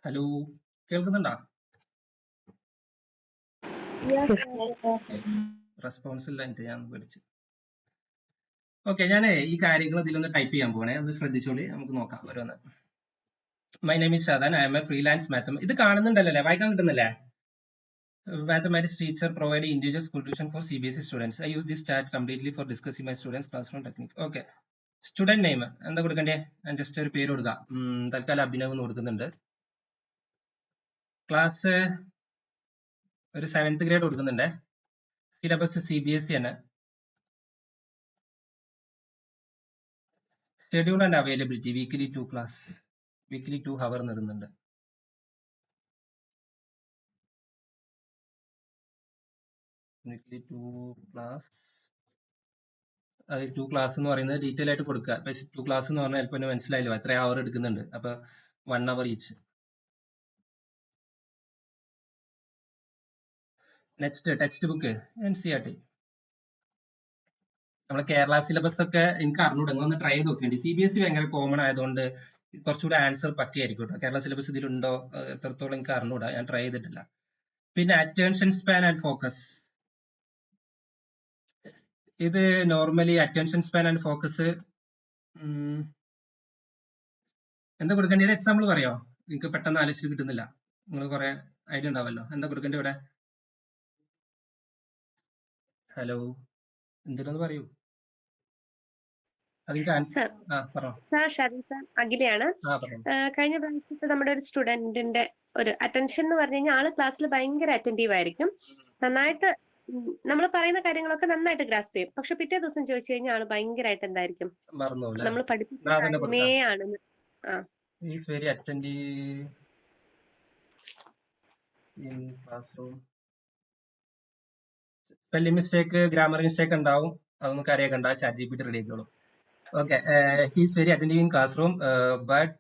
ഹലോ, കേൾക്കുന്നുണ്ടോ? റെസ്പോൺസ് ഇല്ല എനിക്ക്, ഞാൻ പഠിച്ചു. ഓക്കെ, ഞാൻ ഈ കാര്യങ്ങൾ ഇതിലൊന്ന് ടൈപ്പ് ചെയ്യാൻ പോകണേ, ഒന്ന് ശ്രദ്ധിച്ചോളി. നമുക്ക് നോക്കാം ഓരോന്ന്. My name is Shadan, I am a freelance mathematics. ഇത് കാണുന്നുണ്ടല്ലേ? വായിക്കാൻ കിട്ടുന്നില്ലേ? Mathematics teacher provide individual school tuition for CBSE students. I use this chat completely for discussing my students classroom technique. Okay. Student name എന്താ കൊടുക്കണ്ടേ? ഞാൻ just ഒരു പേര് കൊടുക്കാം. തൽക്കാലം അഭിനവ് എന്ന് കൊടുക്കുന്നുണ്ട്. ക്ലാസ് ഒരു 7th ഗ്രേഡ് കൊടുക്കുന്നുണ്ട്. സിലബസ് CBSE ആണ്. Schedule and availability weekly 2 class, weekly 2 hour നിടുന്നുണ്ട്. വീക്കിലി 2 ക്ലാസ്, അത് 2 ക്ലാസ് എന്ന് പറയുന്നത് ഡീറ്റെയിൽ ആയിട്ട് കൊടുക്കുക. 2 ക്ലാസ് എന്ന് പറഞ്ഞാൽ ചിലപ്പോൾ മനസ്സിലായല്ലോ എത്ര അവർ എടുക്കുന്നുണ്ട്. അപ്പൊ 1 അവർ each. Next textbook NCERT. നമ്മളെ കേരള സിലബസ് ഒക്കെ എനിക്ക് അറിഞ്ഞൂടെ, ഒന്ന് ട്രൈ ചെയ്ത് നോക്കേണ്ടി. CBSE ഭയങ്കര കോമൺ ആയതുകൊണ്ട് കുറച്ചുകൂടെ ആൻസർ പക്കയായിരിക്കും കേട്ടോ. കേരള സിലബസ് ഇതിലുണ്ടോ എത്രത്തോളം എനിക്ക് അറിഞ്ഞൂടാ, ഞാൻ ട്രൈ ചെയ്തിട്ടില്ല. പിന്നെ അറ്റൻഷൻ സ്പാൻ ആൻഡ് ഫോക്കസ്, ഇത് normally attention span and focus എന്താ കൊടുക്കേണ്ടത്? എക്സാമ്പിൾ പറയോ? നിങ്ങൾക്ക് പെട്ടെന്ന് ആലോചിച്ച് കിട്ടുന്നില്ല, നിങ്ങൾ കുറെ ഐഡിയ ഉണ്ടാവല്ലോ. എന്താ കൊടുക്കേണ്ടത് ഇവിടെ? ഹലോ, എന്തിനൊന്ന് പറയൂ. അതിന്റെ ആൻസർ പറഞ്ഞോ. അഖിലയാണ്. കഴിഞ്ഞ പ്രാവശ്യത്തെ നമ്മുടെ ഒരു സ്റ്റുഡന്റിന്റെ ഒരു അറ്റൻഷൻ എന്ന് പറഞ്ഞു കഴിഞ്ഞാൽ ആള് ക്ലാസ്സിൽ ഭയങ്കര അറ്റൻറ്റീവ് ആയിരിക്കും, നന്നായിട്ട് നമ്മൾ പറയുന്ന കാര്യങ്ങളൊക്കെ നന്നായിട്ട് ഗ്രാസ്പ് ചെയ്യും. പക്ഷെ പിറ്റേ ദിവസം ചോദിച്ചു കഴിഞ്ഞാൽ ആള് ഭയങ്കരമായിട്ട് എന്തായിരിക്കും നമ്മൾ പഠിപ്പിക്കുന്നേ ആണ്. സ്പെല്ലിംഗ് മിസ്റ്റേക്ക്, ഗ്രാമർ മിസ്റ്റേക്ക് ഉണ്ടാവും, അതൊന്നും കാര്യമൊക്കെ ഉണ്ടാവും. ChatGPT റെഡി ആയിക്കോളും. Okay, he is very attentive in classroom, but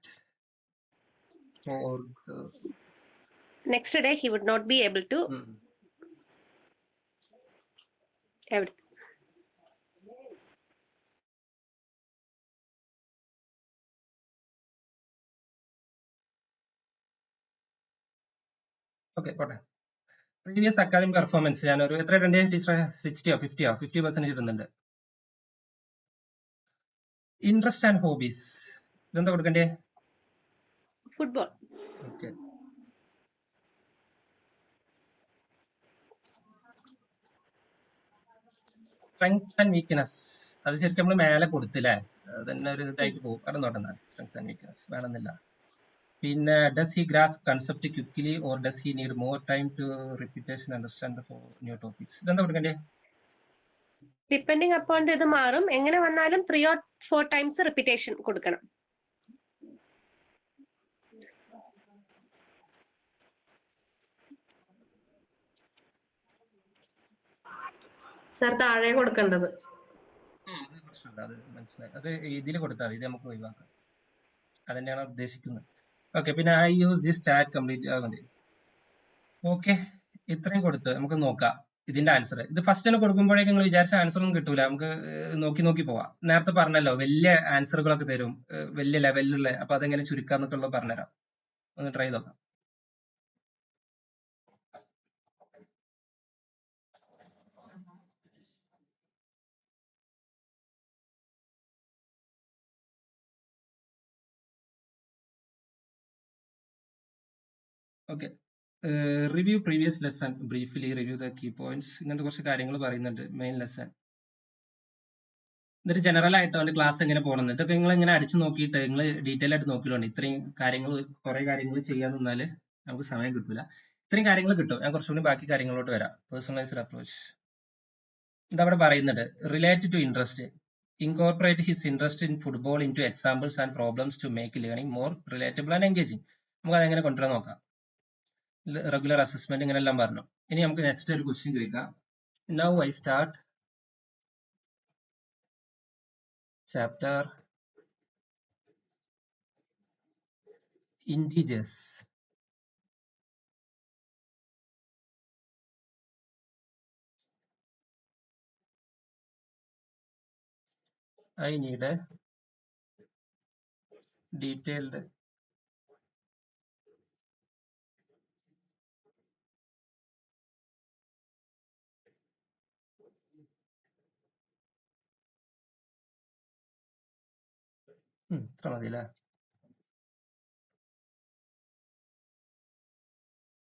for next day he would not be able to. Okay, പോട്ടെ. പ്രീവിയസ് അക്കാദമിക് പെർഫോമൻസ് ഞാൻ ഒരു എത്ര ഇടണ്ടേ ടീച്ചറെ? 60 or 50% ഇടുന്നുണ്ട്. ഇൻട്രസ്റ്റ് ആൻഡ് ഹോബീസ്, ഇതെന്താ കൊടുക്കണ്ടേ? Football. Okay. Strength and weakness, അത് ശരിക്കും നമ്മൾ മേലെ കൊടുത്തില്ലേ, അതന്നെ ഒരു ഇതായിട്ട് പോകും. കടന്നോട്ടെ. സ്ട്രെങ്ത് ആൻഡ് വീക്ക്നെസ് വേണമെന്നില്ല. പിന്നെ does he grasp concept quickly or does he need more time to repetition understand for new topics, ഇതെന്താ കൊടുക്കണ്ടേ? ഡിപ്പെൻഡിങ് അപ്പോൺ ഇത് മാറും. എങ്ങനെ വന്നാലും 3 or 4 times റിപ്പീറ്റേഷൻ കൊടുക്കണം. സർ താഴെ കൊടുക്കേണ്ടത്. അത് പ്രശ്നമില്ല, അത് മനസ്സിലായി. അത് ഇതിൽ കൊടുത്താൽ മതി, ഇത് നമുക്ക് ഒഴിവാക്കാം. അതന്നെയാണ് ഉദ്ദേശിക്കുന്നത്. ഓക്കെ, പിന്നെ I use this chat complete ആവുന്നുണ്ട്. ഓക്കെ, ഇത്രയും കൊടുത്ത് നമുക്ക് നോക്കാം ഇതിന്റെ ആൻസർ. ഇത് ഫസ്റ്റ് തന്നെ കൊടുക്കുമ്പോഴേക്കും നിങ്ങൾ വിചാരിച്ച ആൻസർ ഒന്നും കിട്ടൂല, നമുക്ക് നോക്കി നോക്കി പോവാം. നേരത്തെ പറഞ്ഞല്ലോ വലിയ ആൻസറുകളൊക്കെ തരും, വലിയ ലെവലിലുള്ള. അപ്പൊ അതെങ്ങനെ ചുരുക്കാന്നൊക്കെ ഉള്ളത് പറഞ്ഞുതരാം. ഒന്ന് ട്രൈ നോക്കാം. Okay, review previous lesson briefly, review the key points, ഇങ്ങനത്തെ കുറച്ച് കാര്യങ്ങൾ പറയുന്നുണ്ട്. മെയിൻ ലെസൺ എന്നിട്ട് ജനറൽ ആയിട്ട് അവന്റെ ക്ലാസ് എങ്ങനെ പോകണമെന്ന്, ഇതൊക്കെ നിങ്ങൾ ഇങ്ങനെ അടിച്ചു നോക്കിയിട്ട് നിങ്ങൾ ഡീറ്റെയിൽ ആയിട്ട് നോക്കിയിട്ടുണ്ട്. ഇത്രയും കാര്യങ്ങൾ, കുറെ കാര്യങ്ങൾ ചെയ്യാൻ നിന്നാൽ നമുക്ക് സമയം കിട്ടൂല. ഇത്രയും കാര്യങ്ങൾ കിട്ടും. ഞാൻ കുറച്ചുകൂടി ബാക്കി കാര്യങ്ങളോട്ട് വരാം. പേഴ്സണലൈസ്ഡ് അപ്രോച്ച് ഇതവിടെ പറയുന്നുണ്ട്. Relate to interest, incorporate his interest in football into examples and problems to make learning more relatable and engaging. നമുക്ക് അതെങ്ങനെ കൊണ്ടുവരാൻ നോക്കാം. റെഗുലർ അസസ്മെന്റ് ഇങ്ങനെല്ലാം പറഞ്ഞു. ഇനി നമുക്ക് നെക്സ്റ്റ് ഒരു ക്വസ്റ്റ്യൻ ചോദിക്കാം. Now I start chapter integers. I need a detailed ഇത്ര മതിയല്ലേ?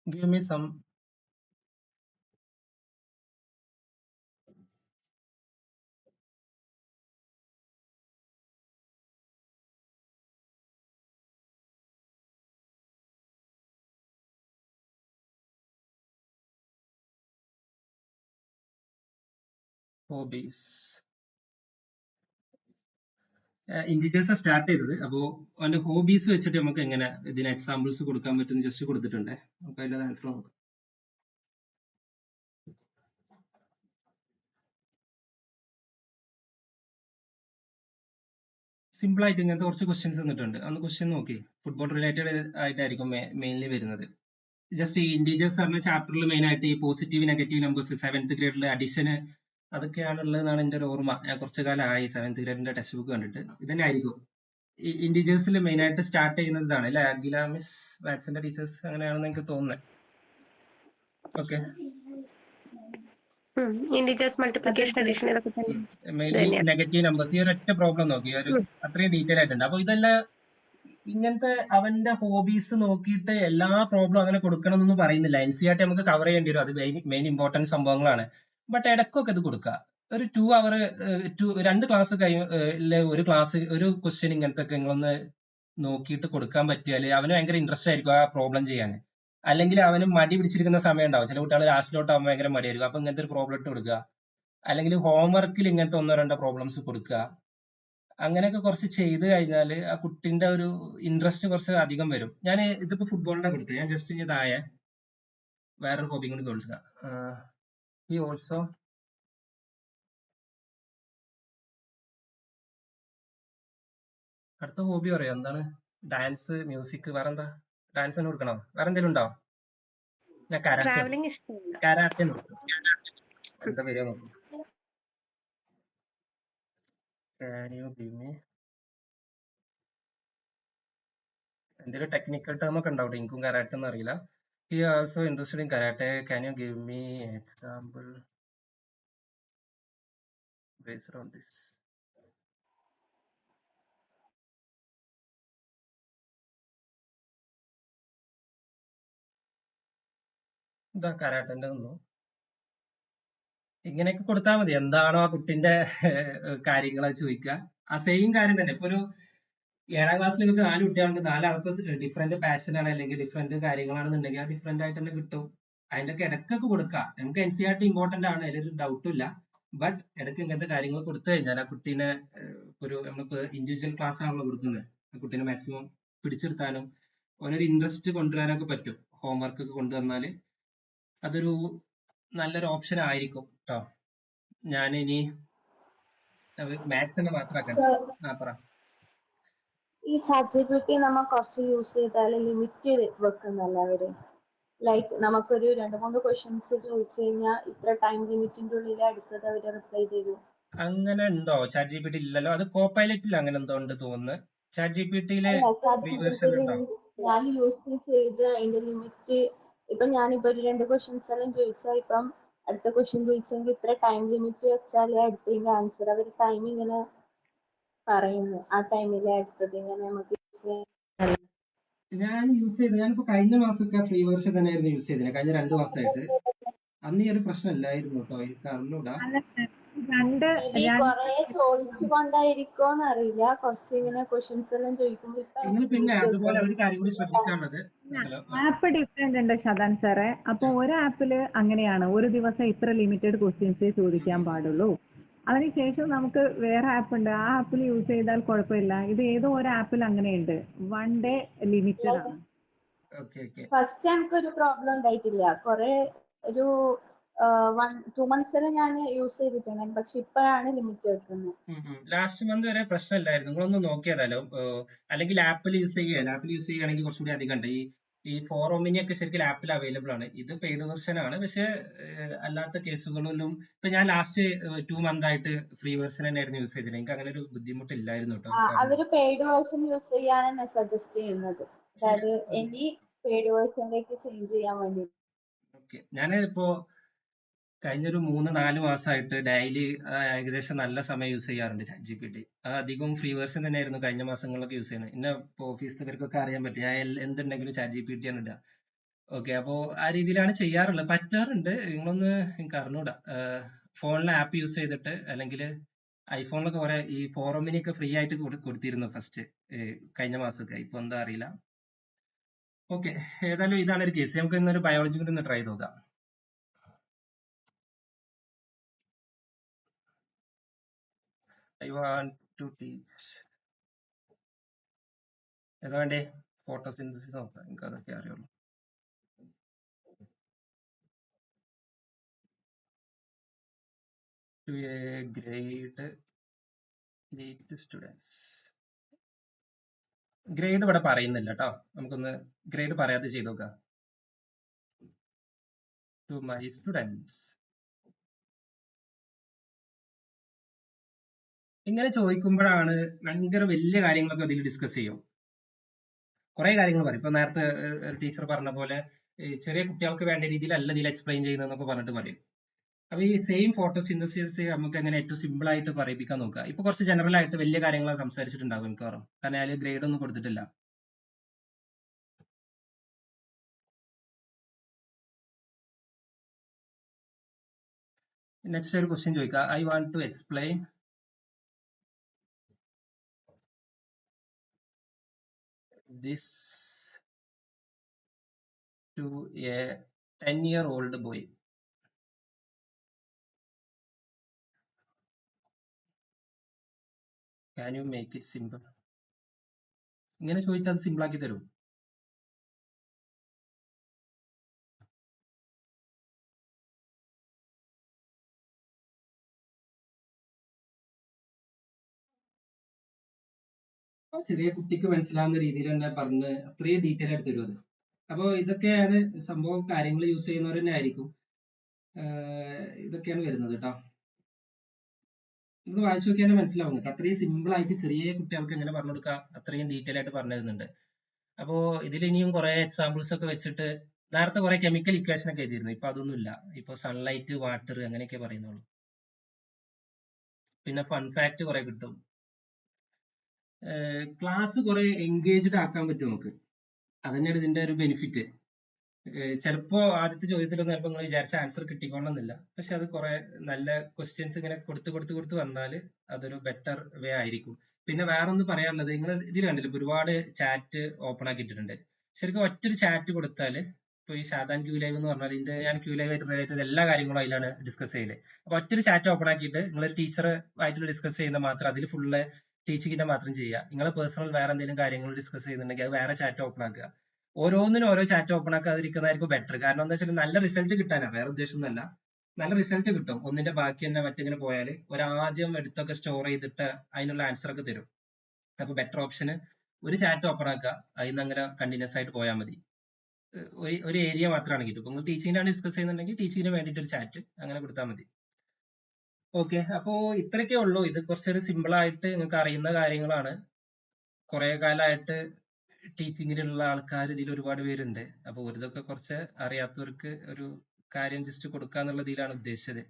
Give me some hobbies. Integers start ചെയ്തത്. അപ്പോൾ അവന്റെ ഹോബീസ് വെച്ചിട്ട് നമുക്ക് എങ്ങനെ ഇതിന് എക്സാമ്പിൾസ് കൊടുക്കാൻ പറ്റും ജസ്റ്റ് കൊടുത്തിട്ടുണ്ട്. നമുക്ക് അതിന്റെ ആൻസർ നോക്കാം. സിമ്പിൾ ആയിട്ട് ഇങ്ങനത്തെ കുറച്ച് ക്വസ്റ്റ്യൻസ് തന്നിട്ടുണ്ട്. അന്ന് ക്വസ്റ്റ്യൻ നോക്കി. ഫുട്ബോൾ റിലേറ്റഡ് ആയിട്ടായിരിക്കും മെയിൻലി വരുന്നത്. ജസ്റ്റ് ഈ ഇൻഡിജേഴ്സ് പറഞ്ഞ ചാപ്റ്ററിൽ മെയിൻ ആയിട്ട് ഈ പോസിറ്റീവ് നെഗറ്റീവ് നമ്പേഴ്സ് 7th ഗ്രേഡിലെ അഡിഷന് അതൊക്കെയാണ് ഉള്ളതെന്നാണ് എൻ്റെ ഒരു ഓർമ്മ. ഞാൻ കുറച്ചു കാലമായി 7th ഗ്രേഡിന്റെ ടെക്സ്റ്റ് ബുക്ക് കണ്ടിട്ട്. ഇതന്നെ ആയിരിക്കും ഈ ഇൻഡിജേഴ്സിൽ മെയിൻ ആയിട്ട് സ്റ്റാർട്ട് ചെയ്യുന്നത് ഇതാണ് അല്ലെ? അഖില മിസ് മാത്സിന്റെ ടീച്ചേഴ്സ് അങ്ങനെയാണെന്ന് എനിക്ക് തോന്നുന്നത്. ഓക്കെ, ഇൻഡിജേഴ്സ് മൾട്ടിപ്ലിക്കേഷൻ അഡിഷൻ ഇതൊക്കെ തന്നെ മെയിൻലി നെഗറ്റീവ് നമ്പേഴ്സ്. ഈ ഒരൊറ്റ പ്രോബ്ലം നോക്കി, ഒരു അത്രയും ഡീറ്റെയിൽ ആയിട്ടുണ്ട്. അപ്പൊ ഇതെല്ലാം ഇങ്ങനത്തെ അവന്റെ ഹോബീസ് നോക്കിയിട്ട് എല്ലാ പ്രോബ്ലം അങ്ങനെ കൊടുക്കണം എന്നൊന്നും പറയുന്നില്ല. NCERT നമുക്ക് കവർ ചെയ്യേണ്ടി വരും, അത് മെയിൻ ഇമ്പോർട്ടൻറ്റ് സംഭവങ്ങളാണ്. ബട്ട് ഇടയ്ക്കൊക്കെ ഇത് കൊടുക്കുക. ഒരു 2 hour 2 ക്ലാസ് ഒരു ക്ലാസ് ഒരു ക്വസ്റ്റ്യൻ ഇങ്ങനത്തെ ഒക്കെ നിങ്ങളൊന്ന് നോക്കിയിട്ട് കൊടുക്കാൻ പറ്റിയാൽ അവന് ഭയങ്കര ഇൻട്രസ്റ്റ് ആയിരിക്കും ആ പ്രോബ്ലം ചെയ്യാൻ. അല്ലെങ്കിൽ അവന് മടി പിടിച്ചിരിക്കുന്ന സമയം ഉണ്ടാവും. ചില കുട്ടികൾ ലാസ്റ്റിലോട്ടാകുമ്പോൾ ഭയങ്കര മടിയായിരിക്കും. അപ്പൊ ഇങ്ങനത്തെ ഒരു പ്രോബ്ലം ഇട്ട് കൊടുക്കുക. അല്ലെങ്കിൽ ഹോംവർക്കിൽ ഇങ്ങനത്തെ 1-2 പ്രോബ്ലംസ് കൊടുക്കുക. അങ്ങനെയൊക്കെ കുറച്ച് ചെയ്ത് കഴിഞ്ഞാൽ ആ കുട്ടിന്റെ ഒരു ഇൻട്രസ്റ്റ് കുറച്ച് അധികം വരും. ഞാൻ ഇതിപ്പോ ഫുട്ബോളിന്റെ കൊടുത്തു. ഞാൻ ജസ്റ്റ് ഇനി താഴെ വേറൊരു ഹോബി കൂടി കൊടുക്കുക. ഹി ഓൾസോ അടുത്ത ഹോബി പറയാം. എന്താണ്? ഡാൻസ്, മ്യൂസിക്, വേറെന്താ? ഡാൻസ് തന്നെ കൊടുക്കണോ? വേറെ എന്തെങ്കിലും ഉണ്ടോ? ഞാൻ ട്രാവലിംഗ് ഇഷ്ടമല്ല. കരാട്ടെ നിർത്തും. എന്താ പേര് നോക്കും. Can you give me എന്തെങ്കിലും ടെക്നിക്കൽ ടേം ഒക്കെ ഉണ്ടാവും. എനിക്കും കരാട്ടെ ഒന്നും അറിയില്ല. He also interested in karate. Can you give me example based on this? ഇതാ കരാട്ടെന്റെ ഒന്നു. ഇങ്ങനെയൊക്കെ കൊടുത്താൽ മതി. എന്താണോ ആ കുട്ടിന്റെ കാര്യങ്ങൾ ചോദിക്കുക. ആ സെയിം കാര്യം തന്നെ. ഇപ്പൊ ഒരു 7ാം ക്ലാസ്സിൽ നിങ്ങൾക്ക് 4 കുട്ടികളുണ്ട്. 4 ആൾക്ക് ഡിഫറെന്റ് പാഷനാണ് അല്ലെങ്കിൽ ഡിഫറെന്റ് കാര്യങ്ങളാണെന്നുണ്ടെങ്കിൽ ആ ഡിഫറെന്റ് ആയിട്ട് തന്നെ കിട്ടും. അതിന്റെ ഒക്കെ ഇടയ്ക്കൊക്കെ കൊടുക്കാം. നമുക്ക് NCERT ഇമ്പോർട്ടന്റ് ആണ്, അതിലൊരു ഡൗട്ടും ഇല്ല. ബട്ട് ഇടയ്ക്ക് ഇങ്ങനത്തെ കാര്യങ്ങൾ കൊടുത്തു കഴിഞ്ഞാൽ ആ കുട്ടീനെ ഒരു നമ്മളിപ്പോ ഇൻഡിവിജ്വൽ ക്ലാസ് ആണല്ലോ കൊടുക്കുന്നത്, ആ കുട്ടീനെ മാക്സിമം പിടിച്ചെടുത്താനും അവനൊരു ഇൻട്രസ്റ്റ് കൊണ്ടുവരാനൊക്കെ പറ്റും. ഹോംവർക്ക് ഒക്കെ കൊണ്ടുവന്നാൽ അതൊരു നല്ലൊരു ഓപ്ഷൻ ആയിരിക്കും കേട്ടോ. ഞാനിനി മാത്സിന്റെ മാത്രമാക്കാൻ. പറ. ഈ ChatGPT നമ്മ കുറച്ച് യൂസ് ചെയ്താൽ ലിമിറ്റ് വെക്കുന്നല്ല അവര്. ലൈക്ക് നമുക്കൊരു 2-3 ക്വസ്റ്റ്യൻസ് ചോദിച്ചു കഴിഞ്ഞാൽ ഇത്ര ടൈം ലിമിറ്റിന്റെ ഉള്ളിൽ അടുത്തത് അവര് റിപ്ലൈ തരും. അങ്ങനെ ഉണ്ടോ? ChatGPT ഇല്ലല്ലോ. അത് കോപ്പൈലറ്റിൽ അങ്ങനെ എന്തോ ഉണ്ട് തോന്നുന്നു. ChatGPTയിലെ ഫ്രീ വെർഷൻ ഉണ്ടോ? ഞാൻ യൂസ് ചെയ്ത് അതിന്റെ ലിമിറ്റ് ഇപ്പൊ ഞാനിപ്പോ ഒരു 2 ക്വസ്റ്റ്യൻസ് എല്ലാം ചോദിച്ചാൽ ഇപ്പം അടുത്ത ക്വസ്റ്റ്യൻ ചോദിച്ചെങ്കിൽ ഇത്ര ടൈം ലിമിറ്റ് വെച്ചാലേ അടുത്തതിന്റെ ആൻസർ അവർ ടൈം ഇങ്ങനെ പറയുന്നു. ആ ടൈമിലെ അടുത്തത് ഇങ്ങനെ നമുക്ക് ഞാൻ യൂസ് ചെയ്ത് ഞാനിപ്പോ കഴിഞ്ഞ മാസമൊക്കെ ഫ്രീ വെർഷൻ തന്നെയായിരുന്നു യൂസ് ചെയ്തത്. കഴിഞ്ഞ 2 മാസമായിട്ട് അന്ന് ഈ ഒരു പ്രശ്നമില്ലായിരുന്നു കേട്ടോ. എനിക്ക് അറിഞ്ഞൂടാ. കൊറേ ചോദിച്ചു കൊണ്ടായിരിക്കോന്ന് അറിയില്ല. കുറച്ച് ഇങ്ങനെ ക്വസ്റ്റ്യൻസ് എല്ലാം ചോദിക്കുമ്പോ നിങ്ങൾ പിന്നെ അതുപോലെ ഒരു കാര്യം കൂടി ശ്രദ്ധിക്കാനുള്ളത്, ആപ്പ് ഡിഫറെന്റ് ഉണ്ട് ഷദാൻ സാറേ. അപ്പൊ ഒരു ആപ്പില് അങ്ങനെയാണ്, ഒരു ദിവസം ഇത്ര ലിമിറ്റഡ് ക്വസ്റ്റ്യൻസേ ചോദിക്കാൻ പാടുള്ളൂ. അതിനുശേഷം നമുക്ക് വേറെ ആപ്പ് ഉണ്ട്, ആ ആപ്പിൽ യൂസ് ചെയ്താൽ കുഴപ്പമില്ല. ഇത് ഏതോ ഒരു ആപ്പിൽ അങ്ങനെയുണ്ട്, 1 ഡേ ലിമിറ്റഡ് ആണ്. ഫസ്റ്റ് എനിക്ക് ഒരു പ്രോബ്ലം ഉണ്ടായിട്ടില്ല. കുറെ ഒരു 1-2 months വരെ ഞാൻ യൂസ് ചെയ്തിട്ടുണ്ട്. പക്ഷെ ഇപ്പോഴാണ് ലിമിറ്റ് വെക്കുന്നത്. ലാസ്റ്റ് മന്ത് വരെ പ്രശ്നമില്ലായിരുന്നു. നിങ്ങളൊന്ന് നോക്കിയതാലോ. അല്ലെങ്കിൽ ആപ്പിൽ യൂസ് ചെയ്യുകയാണെങ്കിൽ കുറച്ചുകൂടി അധികം ഉണ്ട്. ഈ ഫോറോമിനി ഒക്കെ ശരിക്കും ആപ്പിൽ അവൈലബിൾ ആണ്. ഇത് പെയ്ഡ് വെർഷൻ ആണ്. പക്ഷെ അല്ലാത്ത കേസുകളിലും ഇപ്പൊ ഞാൻ ലാസ്റ്റ് 2 month ആയിട്ട് ഫ്രീ വെർഷൻ തന്നെയായിരുന്നു യൂസ് ചെയ്തത്. എനിക്ക് അങ്ങനെ ഒരു ബുദ്ധിമുട്ടില്ലായിരുന്നു കേട്ടോ. അവര് പെയ്ഡ് വേർഷൻ യൂസ് ചെയ്യാനാണ് സജസ്റ്റ് ചെയ്യുന്നത്. അതായത് ഇനി പെയ്ഡ് വേർഷനിലേക്ക് ചേഞ്ച് ചെയ്യാൻ വേണ്ടി. ഓക്കെ, ഞാൻ ഇപ്പോ കഴിഞ്ഞൊരു 3-4 മാസമായിട്ട് ഡെയിലി ഏകദേശം നല്ല സമയം യൂസ് ചെയ്യാറുണ്ട് ChatGPT. അധികം ഫ്രീ വേർഷൻ തന്നെയായിരുന്നു കഴിഞ്ഞ മാസങ്ങളിലൊക്കെ യൂസ് ചെയ്യുന്നത്. ഇന്ന ഇപ്പോൾ ഓഫീസിലവർക്കൊക്കെ അറിയാൻ പറ്റും, ഞാൻ എന്തുണ്ടെങ്കിലും ChatGPT ആണ് ഇടുക. ഓക്കെ, അപ്പോൾ ആ രീതിയിലാണ് ചെയ്യാറുള്ളത്. പറ്റാറുണ്ട്. നിങ്ങളൊന്ന് എനിക്ക് അറിഞ്ഞൂടാ. ഫോണിലെ ആപ്പ് യൂസ് ചെയ്തിട്ട്, അല്ലെങ്കിൽ ഐഫോണിലൊക്കെ കുറെ ഈ ഫോറമിനൊക്കെ ഫ്രീ ആയിട്ട് കൊടുത്തിരുന്നു ഫസ്റ്റ് കഴിഞ്ഞ മാസമൊക്കെ. ഇപ്പൊ എന്താ അറിയില്ല. ഓക്കെ, ഏതായാലും ഇതാണ് ഒരു കേസ്. നമുക്ക് ഇന്നൊരു ബയോളജി കൂടി ഒന്ന് ട്രൈ ചെയ്ത് നോക്കാം. I want to teach. ഏതാ വേണ്ടേ? ഫോട്ടോസിന്തസിസ് നോക്കാം. എനിക്ക് അതൊക്കെ അറിയുള്ളൂ. To a grade 8 students. Grade ഇവിടെ പറയുന്നില്ല കേട്ടോ. നമുക്കൊന്ന് ഗ്രേഡ് പറയാതെ ചെയ്ത് നോക്കാം. To my students. ഇങ്ങനെ ചോദിക്കുമ്പോഴാണ് ഭയങ്കര വലിയ കാര്യങ്ങളൊക്കെ അതിൽ ഡിസ്കസ് ചെയ്യും. കുറെ കാര്യങ്ങൾ പറയും. ഇപ്പൊ നേരത്തെ ടീച്ചർ പറഞ്ഞ പോലെ ചെറിയ കുട്ടികൾക്ക് വേണ്ട രീതിയിലല്ല ഇതിൽ എക്സ്പ്ലെയിൻ ചെയ്യുന്നതെന്നൊക്കെ പറഞ്ഞിട്ട് പറയും. അപ്പൊ ഈ സെയിം ഫോട്ടോസിന്തസിസ് നമുക്ക് എങ്ങനെ ഏറ്റവും സിമ്പിൾ ആയിട്ട് പറയിപ്പിക്കാൻ നോക്കുക. ഇപ്പൊ കുറച്ച് ജനറൽ ആയിട്ട് വലിയ കാര്യങ്ങൾ സംസാരിച്ചിട്ടുണ്ടാകും മിക്കവാറും, കാരണം അതിൽ ഗ്രേഡ് ഒന്നും കൊടുത്തിട്ടില്ല. നെക്സ്റ്റ് ഒരു ക്വസ്റ്റ്യൻ ചോദിക്കുക. I want to explain this to a 10-year-old boy. Can you make it simple? ഇങ്ങനെ ചോദിച്ചാൽ അത് സിമ്പിൾ ആക്കി തരും. ചെറിയ കുട്ടിക്ക് മനസ്സിലാവുന്ന രീതിയിൽ തന്നെ പറഞ്ഞ് അത്രയും ഡീറ്റെയിൽ ആയിട്ട് തരും അത്. അപ്പോൾ ഇതൊക്കെയാണ് സംഭവം. കാര്യങ്ങൾ യൂസ് ചെയ്യുന്നവർ തന്നെ ആയിരിക്കും. ഇതൊക്കെയാണ് വരുന്നത് കേട്ടോ. ഇത് വായിച്ചു നോക്കിയാൽ മനസ്സിലാവും കേട്ടോ. അത്രയും സിമ്പിൾ ആയിട്ട് ചെറിയ കുട്ടികൾക്ക് എങ്ങനെ പറഞ്ഞു കൊടുക്കാം, അത്രയും ഡീറ്റെയിൽ ആയിട്ട് പറഞ്ഞു തരുന്നുണ്ട്. അപ്പോൾ ഇതിൽ ഇനിയും കുറെ എക്സാമ്പിൾസ് ഒക്കെ വെച്ചിട്ട്, നേരത്തെ കുറെ കെമിക്കൽ ഇക്വേഷൻ ഒക്കെ എഴുതിയിരുന്നു. ഇപ്പൊ അതൊന്നുമില്ല. ഇപ്പൊ സൺലൈറ്റ്, വാട്ടർ അങ്ങനെയൊക്കെ പറയുന്നുള്ളൂ. പിന്നെ ഫൺ ഫാക്ട് കുറെ കിട്ടും. ക്ലാസ് കുറെ എൻഗേജ്ഡ് ആക്കാൻ പറ്റും നമുക്ക്. അതന്നെയാണ് ഇതിന്റെ ഒരു ബെനിഫിറ്റ്. ചിലപ്പോ ആദ്യത്തെ ചോദ്യത്തിലൊന്നും ചിലപ്പോൾ നിങ്ങൾ വിചാരിച്ച ആൻസർ കിട്ടിക്കൊള്ളണമെന്നില്ല. പക്ഷെ അത് കുറെ നല്ല ക്വസ്റ്റ്യൻസ് ഇങ്ങനെ കൊടുത്ത് വന്നാൽ അതൊരു ബെറ്റർ വേ ആയിരിക്കും. പിന്നെ വേറെ ഒന്ന് പറയാനുള്ളത്, നിങ്ങൾ ഇതിൽ കണ്ടില്ല ഒരുപാട് ചാറ്റ് ഓപ്പൺ ആക്കിയിട്ടുണ്ട്. ശരിക്കും ഒറ്റൊരു ചാറ്റ് കൊടുത്താൽ, ഇപ്പൊ ഈ ഷാദാൻ ക്യൂ ലൈവ് എന്ന് പറഞ്ഞാൽ ഇതിന്റെ ഞാൻ ക്യൂ ലൈവ് ആയിട്ട് റിലേറ്റഡ് എല്ലാ കാര്യങ്ങളും അതിലാണ് ഡിസ്കസ് ചെയ്യല്. അപ്പൊ ഒറ്റൊരു ചാറ്റ് ഓപ്പൺ ആക്കിയിട്ട് നിങ്ങൾ ടീച്ചർ ആയിട്ട് ഡിസ്കസ് ചെയ്യുന്ന മാത്രം അതിൽ ഫുള്ള് ടീച്ചിങ്ങിന്റെ മാത്രം ചെയ്യുക. നിങ്ങളെ പേഴ്സണൽ വേറെ എന്തെങ്കിലും കാര്യങ്ങൾ ഡിസ്കസ് ചെയ്യുന്നുണ്ടെങ്കിൽ അത് വേറെ ചാറ്റ് ഓപ്പൺ ആക്കുക. ഓരോന്നിനും ഓരോ ചാറ്റ് ഓപ്പൺ ആക്കാതിരിക്കുന്നതായിരിക്കും ബെറ്റർ. കാരണം എന്താ വെച്ചാൽ നല്ല റിസൾട്ട് കിട്ടാനാണ്, വേറെ ഉദ്ദേശമൊന്നുമല്ല. നല്ല റിസൾട്ട് കിട്ടും. ഒന്നിന്റെ ബാക്കി തന്നെ മറ്റിങ്ങനെ പോയാൽ ഒരാദ്യം എടുത്തൊക്കെ സ്റ്റോർ ചെയ്തിട്ട് അതിനുള്ള ആൻസർ ഒക്കെ തരും. അപ്പൊ ബെറ്റർ ഓപ്ഷന് ഒരു ചാറ്റ് ഓപ്പൺ ആക്കുക, അതിൽ നിന്ന് അങ്ങനെ കണ്ടിന്യൂസ് ആയിട്ട് പോയാൽ മതി. ഒരു ഏരിയ മാത്രമാണ് കിട്ടും. ഇപ്പൊ നിങ്ങൾ ടീച്ചിങ്ങിനാണ് ഡിസ്കസ് ചെയ്യുന്നുണ്ടെങ്കിൽ ടീച്ചിങ്ങിന് വേണ്ടിയിട്ട് ഒരു ചാറ്റ് അങ്ങനെ കൊടുത്താൽ മതി. ഓക്കെ, അപ്പോ ഇത്രയൊക്കെ ഉള്ളൂ. ഇത് കുറച്ചൊരു സിമ്പിൾ ആയിട്ട് നിങ്ങൾക്ക് അറിയുന്ന കാര്യങ്ങളാണ്. കുറെ കാലമായിട്ട് ടീച്ചിങ്ങിലുള്ള ആൾക്കാർ ഇതിൽ ഒരുപാട് പേരുണ്ട്. അപ്പൊ ഇതൊക്കെ കുറച്ച് അറിയാത്തവർക്ക് ഒരു കാര്യം ജസ്റ്റ് കൊടുക്കാന്നുള്ള ഇതിലാണ് ഉദ്ദേശിച്ചത്.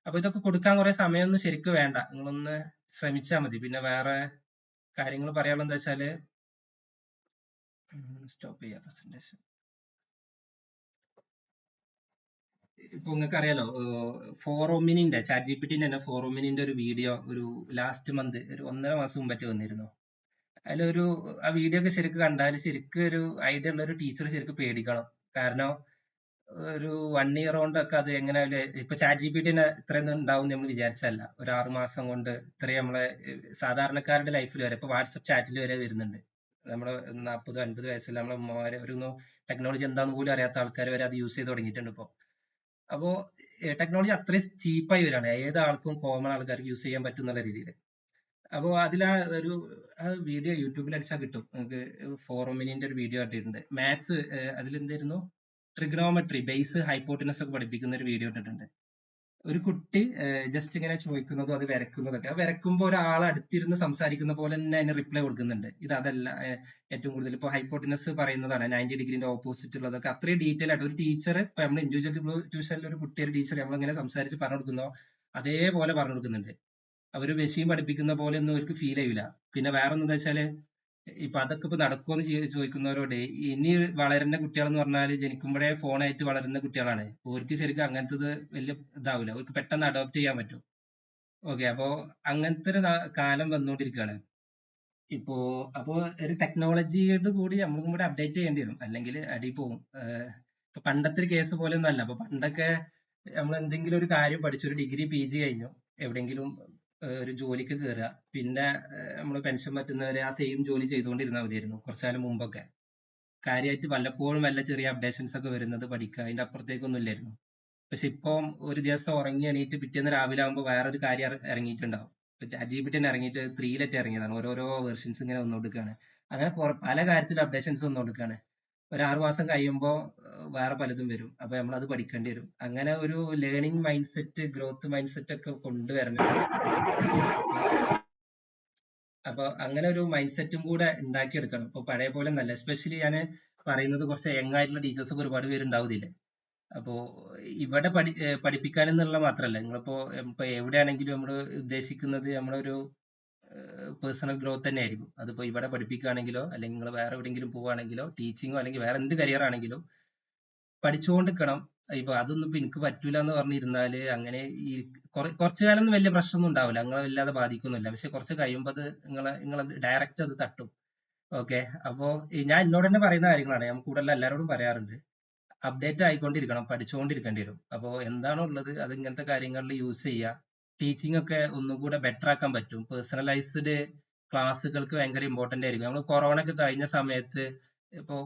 അപ്പൊ ഇതൊക്കെ കൊടുക്കാൻ കുറെ സമയമൊന്നും ശരിക്കും വേണ്ട, നിങ്ങളൊന്ന് ശ്രമിച്ചാൽ മതി. പിന്നെ വേറെ കാര്യങ്ങൾ പറയാനുള്ളത് എന്താ വെച്ചാല് സ്റ്റോപ്പ് ചെയ്യാം പ്രസന്റേഷൻ. ഇപ്പൊ നിങ്ങൾക്ക് അറിയാലോ, ഫോറോമിനിന്റെ ചാറ്റ് ജിപിടിന്റെ തന്നെ ഫോറോമിനിന്റെ ഒരു വീഡിയോ ഒരു ലാസ്റ്റ് മന്ത് ഒരു 1.5 മാസം മുമ്പറ്റേ വന്നിരുന്നു. അതിലൊരു ആ വീഡിയോ ഒക്കെ ശരിക്കും കണ്ടാൽ ശരിക്കും ഒരു ഐഡിയ ഉള്ള ഒരു ടീച്ചർ ശരിക്കും പേടിക്കണം. കാരണം ഒരു 1 ഇയർ കൊണ്ടൊക്കെ അത് എങ്ങനെ ഇപ്പൊ ചാറ്റ് ജിപിടിന് ഇത്രയൊന്നും ഉണ്ടാവും നമ്മൾ വിചാരിച്ചല്ല. ഒരു 6 മാസം കൊണ്ട് ഇത്രയും നമ്മളെ സാധാരണക്കാരുടെ ലൈഫിൽ വരെ ഇപ്പൊ വാട്സപ്പ് ചാറ്റിൽ വരെ വരുന്നുണ്ട്. നമ്മളെ 40-50 വയസ്സിൽ നമ്മളെ ഉമ്മമാരെ ഒരു ടെക്നോളജി എന്താന്ന് പോലും അറിയാത്ത ആൾക്കാർ വരെ അത് യൂസ് ചെയ്ത് തുടങ്ങിയിട്ടുണ്ട് ഇപ്പൊ. അപ്പോ ടെക്നോളജി അത്രയും ചീപ്പായി വരികയാണ്, ഏത് ആൾക്കും കോമൺ ആൾക്കാർക്ക് യൂസ് ചെയ്യാൻ പറ്റും എന്നുള്ള രീതിയിൽ. അപ്പോൾ അതിൽ ആ വീഡിയോ യൂട്യൂബിൽ അടിച്ചാൽ കിട്ടും നിങ്ങൾക്ക്. ഫോറോമിനിന്റെ ഒരു വീഡിയോ ഇട്ടിട്ടുണ്ട്. മാത്സ് അതിലെന്തായിരുന്നു, ട്രിഗണോമെട്രി ബേസ് ഹൈപ്പോട്ടിനസ് ഒക്കെ പഠിപ്പിക്കുന്ന ഒരു വീഡിയോ ഇട്ടിട്ടുണ്ട്. ഒരു കുട്ടി ജസ്റ്റ് ഇങ്ങനെ ചോദിക്കുന്നതും അത് വരക്കുന്നതൊക്കെ, അത് വരക്കുമ്പോൾ ഒരാൾ അടുത്തിരുന്ന് സംസാരിക്കുന്ന പോലെ തന്നെ അതിന് റിപ്ലൈ കൊടുക്കുന്നുണ്ട്. ഇത് അതല്ല ഏറ്റവും കൂടുതൽ ഇപ്പൊ ഹൈപ്പോട്ടിനസ് പറയുന്നതാണ് 90 ഡിഗ്രിന്റെ ഓപ്പോസിറ്റ് ഉള്ളതൊക്കെ അത്രയും ഡീറ്റെയിൽ ആയിട്ട് ഒരു ടീച്ചർ ഇപ്പൊ നമ്മൾ ഇൻഡിവിജ്വൽ ട്യൂഷനിൽ ഒരു കുട്ടിയുടെ ടീച്ചർ നമ്മളിങ്ങനെ സംസാരിച്ച് പറഞ്ഞു കൊടുക്കുന്നോ അതേപോലെ പറഞ്ഞു കൊടുക്കുന്നുണ്ട്. അവര് മെഷീൻ പഠിപ്പിക്കുന്ന പോലെ ഒന്നും അവർക്ക് ഫീൽ ചെയ്യൂല. പിന്നെ വേറെ എന്താ വെച്ചാല് ഇപ്പൊ അതൊക്കെ ഇപ്പൊ നടക്കുമെന്ന് ചോദിക്കുന്നവരോട്, ഇനി വളരുന്ന കുട്ടികൾ എന്ന് പറഞ്ഞാൽ ജനിക്കുമ്പോഴേ ഫോണായിട്ട് വളരുന്ന കുട്ടികളാണ്. അവർക്ക് ശരിക്കും അങ്ങനത്തെ വലിയ ഇതാവില്ല, അവർക്ക് പെട്ടെന്ന് അഡോപ്റ്റ് ചെയ്യാൻ പറ്റും. ഓക്കെ, അപ്പോ അങ്ങനത്തെ ഒരു കാലം വന്നുകൊണ്ടിരിക്കുകയാണ് ഇപ്പോ. അപ്പോ ഒരു ടെക്നോളജിയോട് കൂടി നമ്മൾക്കും കൂടി അപ്ഡേറ്റ് ചെയ്യേണ്ടി വരും, അല്ലെങ്കിൽ അടി പോകും. ഇപ്പൊ പണ്ടത്തെ ഒരു കേസ് പോലെ ഒന്നും അല്ല. അപ്പൊ പണ്ടൊക്കെ നമ്മൾ എന്തെങ്കിലും ഒരു കാര്യം പഠിച്ചു, ഒരു ഡിഗ്രി PG കഴിഞ്ഞു, എവിടെയെങ്കിലും ഒരു ജോലിക്ക് കയറുക, പിന്നെ നമ്മൾ പെൻഷൻ പറ്റുന്നവരെ ആ സെയിം ജോലി ചെയ്തുകൊണ്ടിരുന്നാൽ മതിയായിരുന്നു കുറച്ചു കാലം മുമ്പൊക്കെ. കാര്യമായിട്ട് വല്ലപ്പോഴും വല്ല ചെറിയ അപ്ഡേഷൻസ് ഒക്കെ വരുന്നത് പഠിക്കുക, അതിന്റെ അപ്പുറത്തേക്കൊന്നും ഇല്ലായിരുന്നു. പക്ഷെ ഇപ്പം ഒരു ദിവസം ഉറങ്ങി എണീറ്റ് പിറ്റേന്ന് രാവിലെ ആകുമ്പോൾ വേറൊരു കാര്യം ഇറങ്ങിയിട്ടുണ്ടാവും. ഇപ്പൊ ചാറ്റ് ജിപിടി തന്നെ ഇറങ്ങിയിട്ട് 3 ഇറങ്ങിയതാണ്. ഓരോരോ വെർഷൻസ് ഇങ്ങനെ വന്നുകൊടുക്കുകയാണ്. അങ്ങനെ പല കാര്യത്തിലും അപ്ഡേഷൻസ് വന്നുകൊടുക്കുകയാണ്. ഒരു 6 മാസം കഴിയുമ്പോൾ വേറെ പലതും വരും. അപ്പൊ നമ്മൾ അത് പഠിക്കേണ്ടി വരും. അങ്ങനെ ഒരു learning mind set, growth mind set ഒക്കെ കൊണ്ടുവരണം. അപ്പൊ അങ്ങനെ ഒരു മൈൻഡ് സെറ്റും കൂടെ ഉണ്ടാക്കിയെടുക്കണം. ഇപ്പൊ പഴയ പോലെ നല്ല, എസ്പെഷ്യലി ഞാൻ പറയുന്നത് കുറച്ച് യങ് ആയിട്ടുള്ള ടീച്ചേഴ്സ് ഒക്കെ ഒരുപാട് പേരുണ്ടാവുന്നില്ലേ. അപ്പോ ഇവിടെ പഠിപ്പിക്കാനെന്നുള്ള മാത്രമല്ല, നിങ്ങളിപ്പോ ഇപ്പൊ എവിടെയാണെങ്കിലും നമ്മൾ ഉദ്ദേശിക്കുന്നത് നമ്മളൊരു പേഴ്സണൽ ഗ്രോത്ത് തന്നെ ആയിരിക്കും. അതിപ്പോ ഇവിടെ പഠിപ്പിക്കുകയാണെങ്കിലോ അല്ലെങ്കിൽ നിങ്ങൾ വേറെ എവിടെയെങ്കിലും പോവുകയാണെങ്കിലോ ടീച്ചിങ്ങോ അല്ലെങ്കിൽ വേറെ എന്ത് കരിയർ ആണെങ്കിലും പഠിച്ചുകൊണ്ടിരിക്കണം. ഇപ്പൊ അതൊന്നും ഇപ്പൊ എനിക്ക് പറ്റൂല എന്ന് പറഞ്ഞിരുന്നാല് അങ്ങനെ ഈ കുറച്ചു കാലം ഒന്നും വലിയ പ്രശ്നമൊന്നും ഉണ്ടാവില്ല, നിങ്ങളെ വല്ലാതെ ബാധിക്കൊന്നുമില്ല. പക്ഷെ കുറച്ച് കഴിയുമ്പോൾ അത് നിങ്ങൾ ഡയറക്റ്റ് അത് തട്ടും. ഓക്കെ, അപ്പോ ഞാൻ എന്നോട് തന്നെ പറയുന്ന കാര്യങ്ങളാണ്, ഞാൻ കൂടുതൽ എല്ലാവരോടും പറയാറുണ്ട്. അപ്ഡേറ്റ് ആയിക്കൊണ്ടിരിക്കണം, പഠിച്ചുകൊണ്ടിരിക്കേണ്ടി വരും. അപ്പോൾ എന്താണോ ഉള്ളത് അത് ഇങ്ങനത്തെ കാര്യങ്ങളിൽ യൂസ് ചെയ്യുക. ടീച്ചിങ് ഒക്കെ ഒന്നുകൂടെ ബെറ്റർ ആക്കാൻ പറ്റും. പേഴ്സണലൈസ്ഡ് ക്ലാസ്സുകൾക്ക് ഭയങ്കര ഇമ്പോർട്ടന്റ് ആയിരിക്കും. നമ്മൾ കൊറോണ ഒക്കെ കഴിഞ്ഞ സമയത്ത് ഇപ്പൊ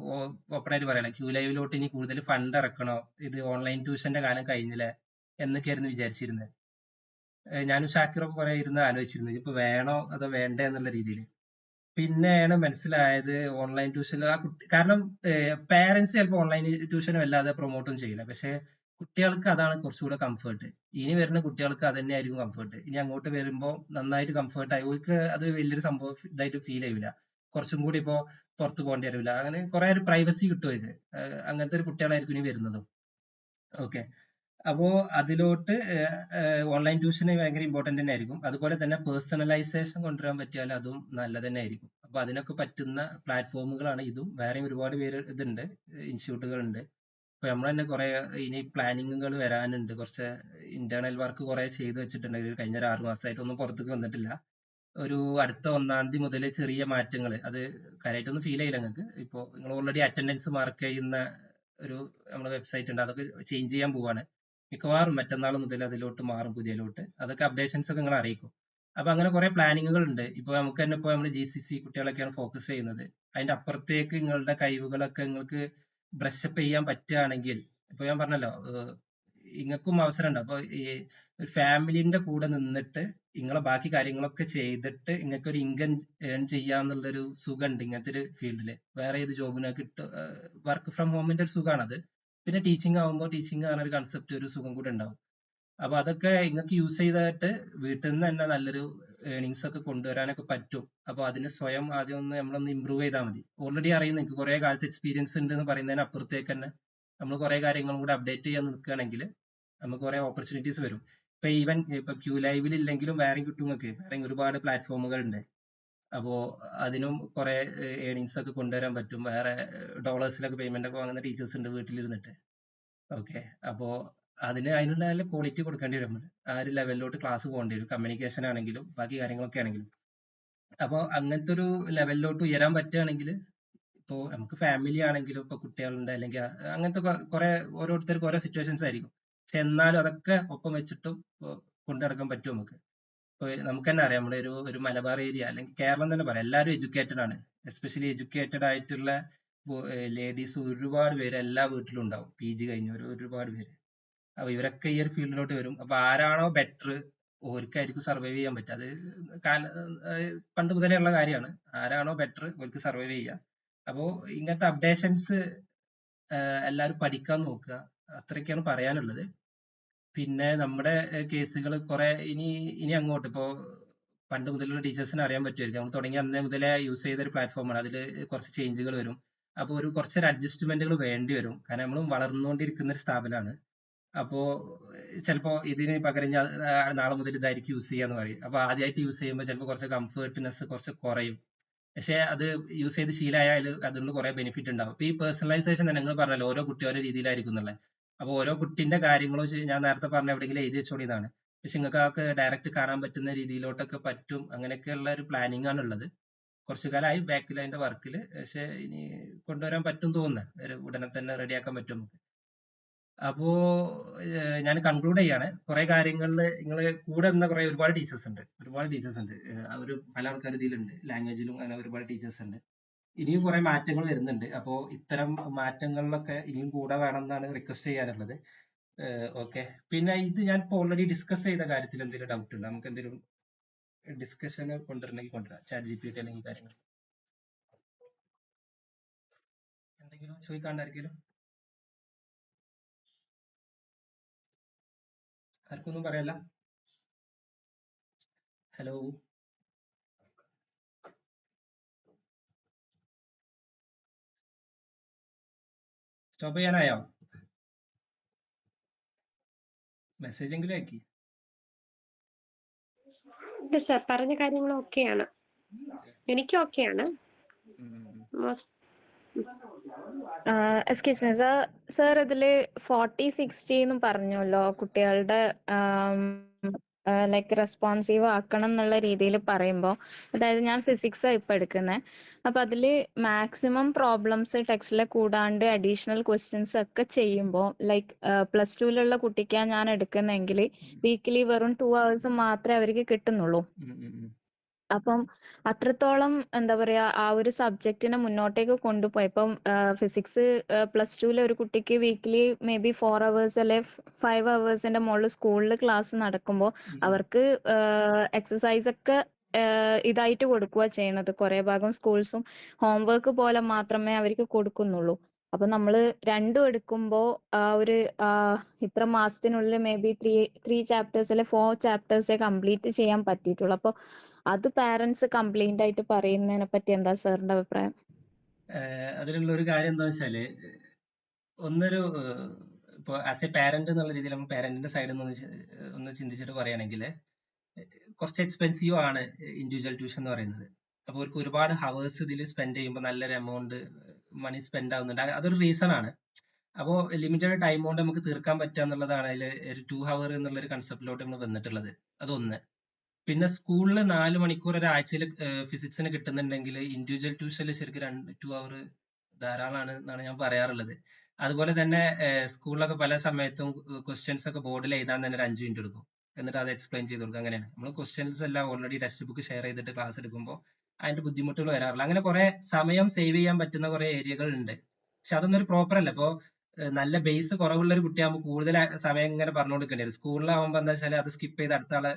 ഓപ്പൺ ആയിട്ട് പറയാം, QLiveലോട്ട് ഇനി കൂടുതൽ ഫണ്ട് ഇറക്കണോ, ഇത് ഓൺലൈൻ ട്യൂഷന്റെ കാലം കഴിഞ്ഞില്ലേ എന്നൊക്കെയായിരുന്നു വിചാരിച്ചിരുന്നത്. ഞാനും ഷാക്കിറൊക്കെ കുറെ ഇരുന്ന് ആലോചിച്ചിരുന്നു, ഇപ്പൊ വേണോ അതോ വേണ്ടേ എന്നുള്ള രീതിയിൽ. പിന്നെയാണ് മനസ്സിലായത് ഓൺലൈൻ ട്യൂഷനിൽ ആ കുട്ടി, കാരണം പേരൻസ് ചിലപ്പോൾ ഓൺലൈൻ ട്യൂഷൻ വല്ലാതെ പ്രൊമോട്ടും ചെയ്യില്ല, പക്ഷെ കുട്ടികൾക്ക് അതാണ് കുറച്ചുകൂടെ കംഫർട്ട്. ഇനി വരുന്ന കുട്ടികൾക്ക് അത് തന്നെയായിരിക്കും കംഫർട്ട്. ഇനി അങ്ങോട്ട് വരുമ്പോൾ നന്നായിട്ട് കംഫർട്ട് ആയി, അവർക്ക് അത് വലിയൊരു സംഭവം ഇതായിട്ട് ഫീൽ ചെയ്യൂല. കുറച്ചും കൂടി ഇപ്പോ പുറത്ത് പോകേണ്ടി വരില്ല, അങ്ങനെ കുറെ ഒരു പ്രൈവസി കിട്ടും അവർക്ക്. അങ്ങനത്തെ ഒരു കുട്ടികളായിരിക്കും ഇനി വരുന്നതും. ഓക്കെ, അപ്പോ അതിലോട്ട് ഓൺലൈൻ ട്യൂഷന് ഭയങ്കര ഇമ്പോർട്ടന്റ് തന്നെ ആയിരിക്കും. അതുപോലെ തന്നെ പേഴ്സണലൈസേഷൻ കൊണ്ടുവരാൻ പറ്റിയാൽ അതും നല്ലത് തന്നെ ആയിരിക്കും. അപ്പൊ അതിനൊക്കെ പറ്റുന്ന പ്ലാറ്റ്ഫോമുകളാണ് ഇതും. വേറെയും ഒരുപാട് പേര് ഇതുണ്ട്, ഇൻസ്റ്റിറ്റ്യൂട്ടുകളുണ്ട്. ഇപ്പൊ നമ്മൾ തന്നെ കുറെ ഇനി പ്ലാനിങ്ങുകൾ വരാനുണ്ട്. കുറച്ച് ഇന്റേണൽ വർക്ക് കുറെ ചെയ്തു വെച്ചിട്ടുണ്ട്. കഴിഞ്ഞ ഒരു 6 മാസമായിട്ടൊന്നും പുറത്തേക്ക് വന്നിട്ടില്ല. ഒരു അടുത്ത 1-ാം തീയതി മുതൽ ചെറിയ മാറ്റങ്ങൾ, അത് കാര്യമായിട്ടൊന്നും ഫീൽ ചെയ്യില്ല നിങ്ങൾക്ക്. ഇപ്പോൾ നിങ്ങൾ ഓൾറെഡി അറ്റൻഡൻസ് മാർക്ക് ചെയ്യുന്ന ഒരു നമ്മുടെ വെബ്സൈറ്റ് ഉണ്ട്, അതൊക്കെ ചേഞ്ച് ചെയ്യാൻ പോവാണ്. മിക്കവാറും മറ്റന്നാൾ മുതൽ അതിലോട്ട് മാറും, പുതിയലോട്ട്. അതൊക്കെ അപ്ഡേഷൻസ് ഒക്കെ നിങ്ങൾ അറിയിക്കും. അപ്പൊ അങ്ങനെ കുറെ പ്ലാനിങ്ങുകൾ ഉണ്ട്. ഇപ്പൊ നമുക്ക് തന്നെ ഇപ്പോൾ നമ്മൾ GCC കുട്ടികളൊക്കെയാണ് ഫോക്കസ് ചെയ്യുന്നത്. അതിന്റെ അപ്പുറത്തേക്ക് നിങ്ങളുടെ കഴിവുകളൊക്കെ നിങ്ങൾക്ക് ബ്രഷപ്പ് ചെയ്യാൻ പറ്റുകയാണെങ്കിൽ, ഇപ്പൊ ഞാൻ പറഞ്ഞല്ലോ ഇങ്ങൾക്കും അവസരം ഉണ്ട്. അപ്പൊ ഈ ഒരു ഫാമിലിന്റെ കൂടെ നിന്നിട്ട് നിങ്ങളെ ബാക്കി കാര്യങ്ങളൊക്കെ ചെയ്തിട്ട് നിങ്ങൾക്ക് ഒരു ഇൻകം ഏൺ ചെയ്യാന്നുള്ളൊരു സുഖമുണ്ട് ഇങ്ങനത്തെ ഒരു ഫീൽഡില്. വേറെ ഏത് ജോബിനെ കിട്ടും, വർക്ക് ഫ്രം ഹോമിന്റെ ഒരു സുഖമാണത്. പിന്നെ ടീച്ചിങ് ആകുമ്പോൾ ടീച്ചിങ് ആണ് ഒരു കൺസെപ്റ്റ്, ഒരു സുഖം കൂടെ ഉണ്ടാവും. അപ്പൊ അതൊക്കെ നിങ്ങൾക്ക് യൂസ് ചെയ്തിട്ട് വീട്ടിൽ നിന്ന് തന്നെ നല്ലൊരു ഏണിങ്സ് ഒക്കെ കൊണ്ടുവരാനൊക്കെ പറ്റും. അപ്പൊ അതിന് സ്വയം ആദ്യം ഒന്ന് നമ്മളൊന്ന് ഇമ്പ്രൂവ് ചെയ്താൽ മതി. ഓൾറെഡി അറിയുന്ന നിങ്ങൾക്ക് കുറെ കാലത്ത് എക്സ്പീരിയൻസ് ഉണ്ട് എന്ന് പറയുന്നതിന് അപ്പുറത്തേക്ക് തന്നെ നമ്മൾ കുറെ കാര്യങ്ങളും കൂടെ അപ്ഡേറ്റ് ചെയ്യാൻ നിൽക്കുകയാണെങ്കിൽ നമുക്ക് കുറെ ഓപ്പർച്യൂണിറ്റീസ് വരും. ഇപ്പൊ ഈവൻ ഇപ്പൊ ക്യൂ ലൈവിൽ ഇല്ലെങ്കിലും വേറെ കിട്ടും നിങ്ങൾക്ക്. വേറെ ഒരുപാട് പ്ലാറ്റ്ഫോമുകൾ ഉണ്ട്. അപ്പോ അതിനും കുറെ ഏണിങ്സ് ഒക്കെ കൊണ്ടുവരാൻ പറ്റും. വേറെ ഡോളേഴ്സിലൊക്കെ പേയ്മെന്റ് ഒക്കെ വാങ്ങുന്ന ടീച്ചേഴ്സ് ഉണ്ട് വീട്ടിലിരുന്നിട്ട്. ഓക്കെ, അപ്പോ അതിനുള്ള നല്ല ക്വാളിറ്റി കൊടുക്കേണ്ടി വരും. ആ ഒരു ലെവലിലോട്ട് ക്ലാസ് പോകേണ്ടി വരും, കമ്മ്യൂണിക്കേഷൻ ആണെങ്കിലും ബാക്കി കാര്യങ്ങളൊക്കെ ആണെങ്കിലും. അപ്പോൾ അങ്ങനത്തെ ഒരു ലെവലിലോട്ട് ഉയരാൻ പറ്റുകയാണെങ്കിൽ ഇപ്പോൾ നമുക്ക് ഫാമിലി ആണെങ്കിലും ഇപ്പൊ കുട്ടികളുണ്ട് അല്ലെങ്കിൽ അങ്ങനത്തെ കുറെ ഓരോരുത്തർക്ക് ഓരോ സിറ്റുവേഷൻസ് ആയിരിക്കും. പക്ഷെ എന്നാലും അതൊക്കെ ഒപ്പം വെച്ചിട്ടും കൊണ്ടു നടക്കാൻ പറ്റും നമുക്ക്. ഇപ്പൊ നമുക്ക് തന്നെ അറിയാം, നമ്മുടെ ഒരു മലബാർ ഏരിയ അല്ലെങ്കിൽ കേരളം തന്നെ പറയാം, എല്ലാവരും എഡ്യൂക്കേറ്റഡ് ആണ്. എസ്പെഷ്യലി എഡ്യൂക്കേറ്റഡ് ആയിട്ടുള്ള ലേഡീസ് ഒരുപാട് പേര് എല്ലാ വീട്ടിലും ഉണ്ടാവും, PG കഴിഞ്ഞവർ ഒരുപാട് പേര്. അപ്പൊ ഇവരൊക്കെ ഈ ഒരു ഫീൽഡിലോട്ട് വരും. അപ്പൊ ആരാണോ ബെറ്റർ ഓർക്കായിരിക്കും സർവൈവ് ചെയ്യാൻ പറ്റുക. അത് പണ്ട് മുതലേ ഉള്ള കാര്യമാണ്. ആരാണോ ബെറ്റർ ഓർക്ക് സർവൈവ് ചെയ്യുക. അപ്പോ ഇങ്ങനത്തെ അപ്ഡേഷൻസ് എല്ലാവരും പഠിക്കാൻ നോക്കുക. അത്രയൊക്കെയാണ് പറയാനുള്ളത്. പിന്നെ നമ്മുടെ കേസുകൾ കുറെ ഇനി അങ്ങോട്ട് ഇപ്പോ പണ്ട് മുതലുള്ള ടീച്ചേഴ്സിന് അറിയാൻ പറ്റുമായിരിക്കും. നമ്മൾ തുടങ്ങിയ അന്നേ മുതലേ യൂസ് ചെയ്ത ഒരു പ്ലാറ്റ്ഫോമാണ്. അതിൽ കുറച്ച് ചേഞ്ചുകൾ വരും. അപ്പോൾ കുറച്ചൊരു അഡ്ജസ്റ്റ്മെന്റുകൾ വേണ്ടി വരും. കാരണം നമ്മൾ വളർന്നുകൊണ്ടിരിക്കുന്ന ഒരു സ്ഥാപനമാണ്. അപ്പോ ചിലപ്പോ ഇതിന് പകരം നാളെ മുതൽ ഇതായിരിക്കും യൂസ് ചെയ്യാന്ന് പറയും. അപ്പൊ ആദ്യമായിട്ട് യൂസ് ചെയ്യുമ്പോൾ ചിലപ്പോൾ കുറച്ച് കംഫർട്ട്നെസ് കുറച്ച് കുറയും. പക്ഷെ അത് യൂസ് ചെയ്ത് ശീലമായാൽ അതുകൊണ്ട് കുറെ ബെനിഫിറ്റ് ഉണ്ടാവും. ഇപ്പൊ ഈ പേഴ്സണലൈസേഷൻ തന്നെ നിങ്ങൾ പറഞ്ഞല്ലോ, ഓരോ കുട്ടി ഓരോ രീതിയിലായിരിക്കും എന്നുള്ളത്. അപ്പൊ ഓരോ കുട്ടിന്റെ കാര്യങ്ങളും ഞാൻ നേരത്തെ പറഞ്ഞ എവിടെയെങ്കിലും എഴുതി വെച്ചോളിയതാണ്. പക്ഷെ നിങ്ങൾക്ക് ആൾക്ക് ഡയറക്റ്റ് കാണാൻ പറ്റുന്ന രീതിയിലോട്ടൊക്കെ പറ്റും. അങ്ങനെയൊക്കെയുള്ള ഒരു പ്ലാനിങ് ആണ് ഉള്ളത്. കുറച്ചു കാലമായി ബാക്കിൽ അതിന്റെ വർക്കിൽ. പക്ഷെ ഇനി കൊണ്ടുവരാൻ പറ്റും തോന്നുന്നത്, ഉടനെ തന്നെ റെഡിയാക്കാൻ പറ്റും നമുക്ക്. അപ്പോ ഞാൻ കൺക്ലൂഡ് ചെയ്യാണ്. കുറെ കാര്യങ്ങളിൽ നിങ്ങൾ കൂടെ നിന്ന ഒരുപാട് ടീച്ചേഴ്സ് ഉണ്ട്. ഒരു പല ആൾക്കാർ ഇതിലുണ്ട്, ലാംഗ്വേജിലും അങ്ങനെ ഒരുപാട് ടീച്ചേഴ്സ് ഉണ്ട്. ഇനിയും കുറെ മാറ്റങ്ങൾ വരുന്നുണ്ട്. അപ്പോൾ ഇത്തരം മാറ്റങ്ങളിലൊക്കെ ഇനിയും കൂടെ വേണമെന്നാണ് റിക്വസ്റ്റ് ചെയ്യാനുള്ളത്. ഓക്കെ, പിന്നെ ഇത് ഞാൻ ഇപ്പോൾ ഓൾറെഡി ഡിസ്കസ് ചെയ്ത കാര്യത്തിൽ എന്തെങ്കിലും ഡൗട്ട് ഉണ്ടോ? നമുക്ക് എന്തെങ്കിലും ഡിസ്കഷൻ കൊണ്ടുവരണമെങ്കിൽ കൊണ്ടുവരാം, ChatGPT അല്ലെങ്കിൽ കാര്യങ്ങൾ. എന്തെങ്കിലും ചോദിക്കാണ്ടായിരിക്കും? ആർക്കൊന്നും പറയല്ല? Hello, stop ചെയ്യാനായോ? മെസ്സേജ് എങ്കിലും ആക്കി. സർ പറഞ്ഞ കാര്യങ്ങൾ ഓക്കെയാണ്, എനിക്ക് ഓക്കെയാണ്. എക്സ്ക്യൂസ് മീ സർ, സർ ഇതില് 40-60 എന്ന് പറഞ്ഞല്ലോ, കുട്ടികളുടെ ലൈക്ക് റെസ്പോൺസീവ് ആക്കണം എന്നുള്ള രീതിയിൽ പറയുമ്പോൾ, അതായത് ഞാൻ ഫിസിക്സാണ് ഇപ്പം എടുക്കുന്നത്. അപ്പം അതിൽ മാക്സിമം പ്രോബ്ലംസ് ടെക്സ്റ്റിൽ കൂടാണ്ട് അഡീഷണൽ ക്വസ്റ്റ്യൻസ് ഒക്കെ ചെയ്യുമ്പോൾ ലൈക്ക് +2 കുട്ടിക്കാണ് ഞാൻ എടുക്കുന്നതെങ്കിൽ വീക്കിലി വെറും 2 hours മാത്രമേ അവർക്ക് കിട്ടുന്നുള്ളൂ. അപ്പം അത്രത്തോളം എന്താ പറയാ, ആ ഒരു സബ്ജക്റ്റിനെ മുന്നോട്ടേക്ക് കൊണ്ടുപോയി. ഇപ്പം ഫിസിക്സ് +2 ഒരു കുട്ടിക്ക് വീക്കിലി മേ ബി 4 hours അല്ലെ 5 hours മുകളിൽ സ്കൂളിൽ ക്ലാസ് നടക്കുമ്പോൾ അവർക്ക് എക്സസൈസ് ഒക്കെ ഇതായിട്ട് കൊടുക്കുക ചെയ്യണത്. കുറെ ഭാഗം സ്കൂൾസും ഹോംവർക്ക് പോലെ മാത്രമേ അവർക്ക് കൊടുക്കുന്നുള്ളൂ. അപ്പൊ നമ്മൾ രണ്ടും എടുക്കുമ്പോൾ ഒരു ഇത്ര മാസത്തിനുള്ളിൽ മേ ബി 3 chapters അല്ലെ 4 chapters കംപ്ലീറ്റ് ചെയ്യാൻ പറ്റിയിട്ടുള്ളൂ. അപ്പോൾ അത് പാരന്റ്സ് കംപ്ലൈന്റ് ആയിട്ട് പറയുന്നതിനെ പറ്റി എന്താ സാറിന്റെ അഭിപ്രായം? അതിലുള്ള ഒരു കാര്യം എന്താ വെച്ചാല്, ഇപ്പൊ ആസ് എ പാരന്റ് എന്നുള്ള രീതിയിൽ നമ്മൾ പാരന്റിന്റെ സൈഡിൽ നിന്ന് ഒന്ന് ചിന്തിച്ചിട്ട് പറയുകയാണെങ്കിൽ കുറച്ച് എക്സ്പെൻസീവ് ആണ് ഇൻഡിവിജ്വൽ ട്യൂഷൻ എന്ന് പറയുന്നത്. അപ്പോൾ അവർക്ക് ഒരുപാട് ഹവേഴ്സ് ഇതിൽ സ്പെൻഡ് ചെയ്യുമ്പോൾ നല്ലൊരു എമൗണ്ട് മണി സ്പെൻഡ് ആവുന്നുണ്ട്. അതൊരു റീസൺ ആണ്. അപ്പോൾ ലിമിറ്റഡ് ടൈം കൊണ്ട് നമുക്ക് തീർക്കാൻ പറ്റുക എന്നുള്ളതാണ് അതിൽ ഒരു 2 hour എന്നുള്ളൊരു കൺസെപ്റ്റിലോട്ട് നമ്മൾ വന്നിട്ടുള്ളത്. അതൊന്ന്. പിന്നെ സ്കൂളിൽ 4 മണിക്കൂർ ഒരാഴ്ചയിൽ ഫിസിക്സിന് കിട്ടുന്നുണ്ടെങ്കിൽ ഇൻഡിവിജ്വൽ ട്യൂഷനിൽ ശരിക്കും 2 hour ധാരാളമാണ് എന്നാണ് ഞാൻ പറയാറുള്ളത്. അതുപോലെ തന്നെ സ്കൂളിലൊക്കെ പല സമയത്തും ക്വസ്റ്റ്യൻസ് ഒക്കെ ബോർഡിൽ എഴുതാൻ തന്നെ ഒരു 5 minute എടുക്കും. എന്നിട്ട് അത് എക്സ്പ്ലെയിൻ ചെയ്ത് കൊടുക്കുക. അങ്ങനെയാണ് നമ്മൾ ക്വസ്റ്റ്യൻസ് എല്ലാം ഓൾറെഡി ടെക്സ്റ്റ് ബുക്ക് ഷെയർ ചെയ്തിട്ട് ക്ലാസ് എടുക്കുമ്പോൾ അതിന്റെ ബുദ്ധിമുട്ടുകൾ വരാറില്ല. അങ്ങനെ കുറെ സമയം സേവ് ചെയ്യാൻ പറ്റുന്ന കുറെ ഏരിയകൾ ഉണ്ട്. പക്ഷെ അതൊന്നും ഒരു പ്രോപ്പർ അല്ല. ഇപ്പോൾ നല്ല ബേസ് കുറവുള്ള ഒരു കുട്ടിയാകുമ്പോൾ കൂടുതൽ സമയം ഇങ്ങനെ പറഞ്ഞു കൊടുക്കേണ്ടി വരും. സ്കൂളിലാവുമ്പോൾ എന്താ വെച്ചാൽ അത് സ്കിപ്പ് ചെയ്ത് അടുത്ത ആളെ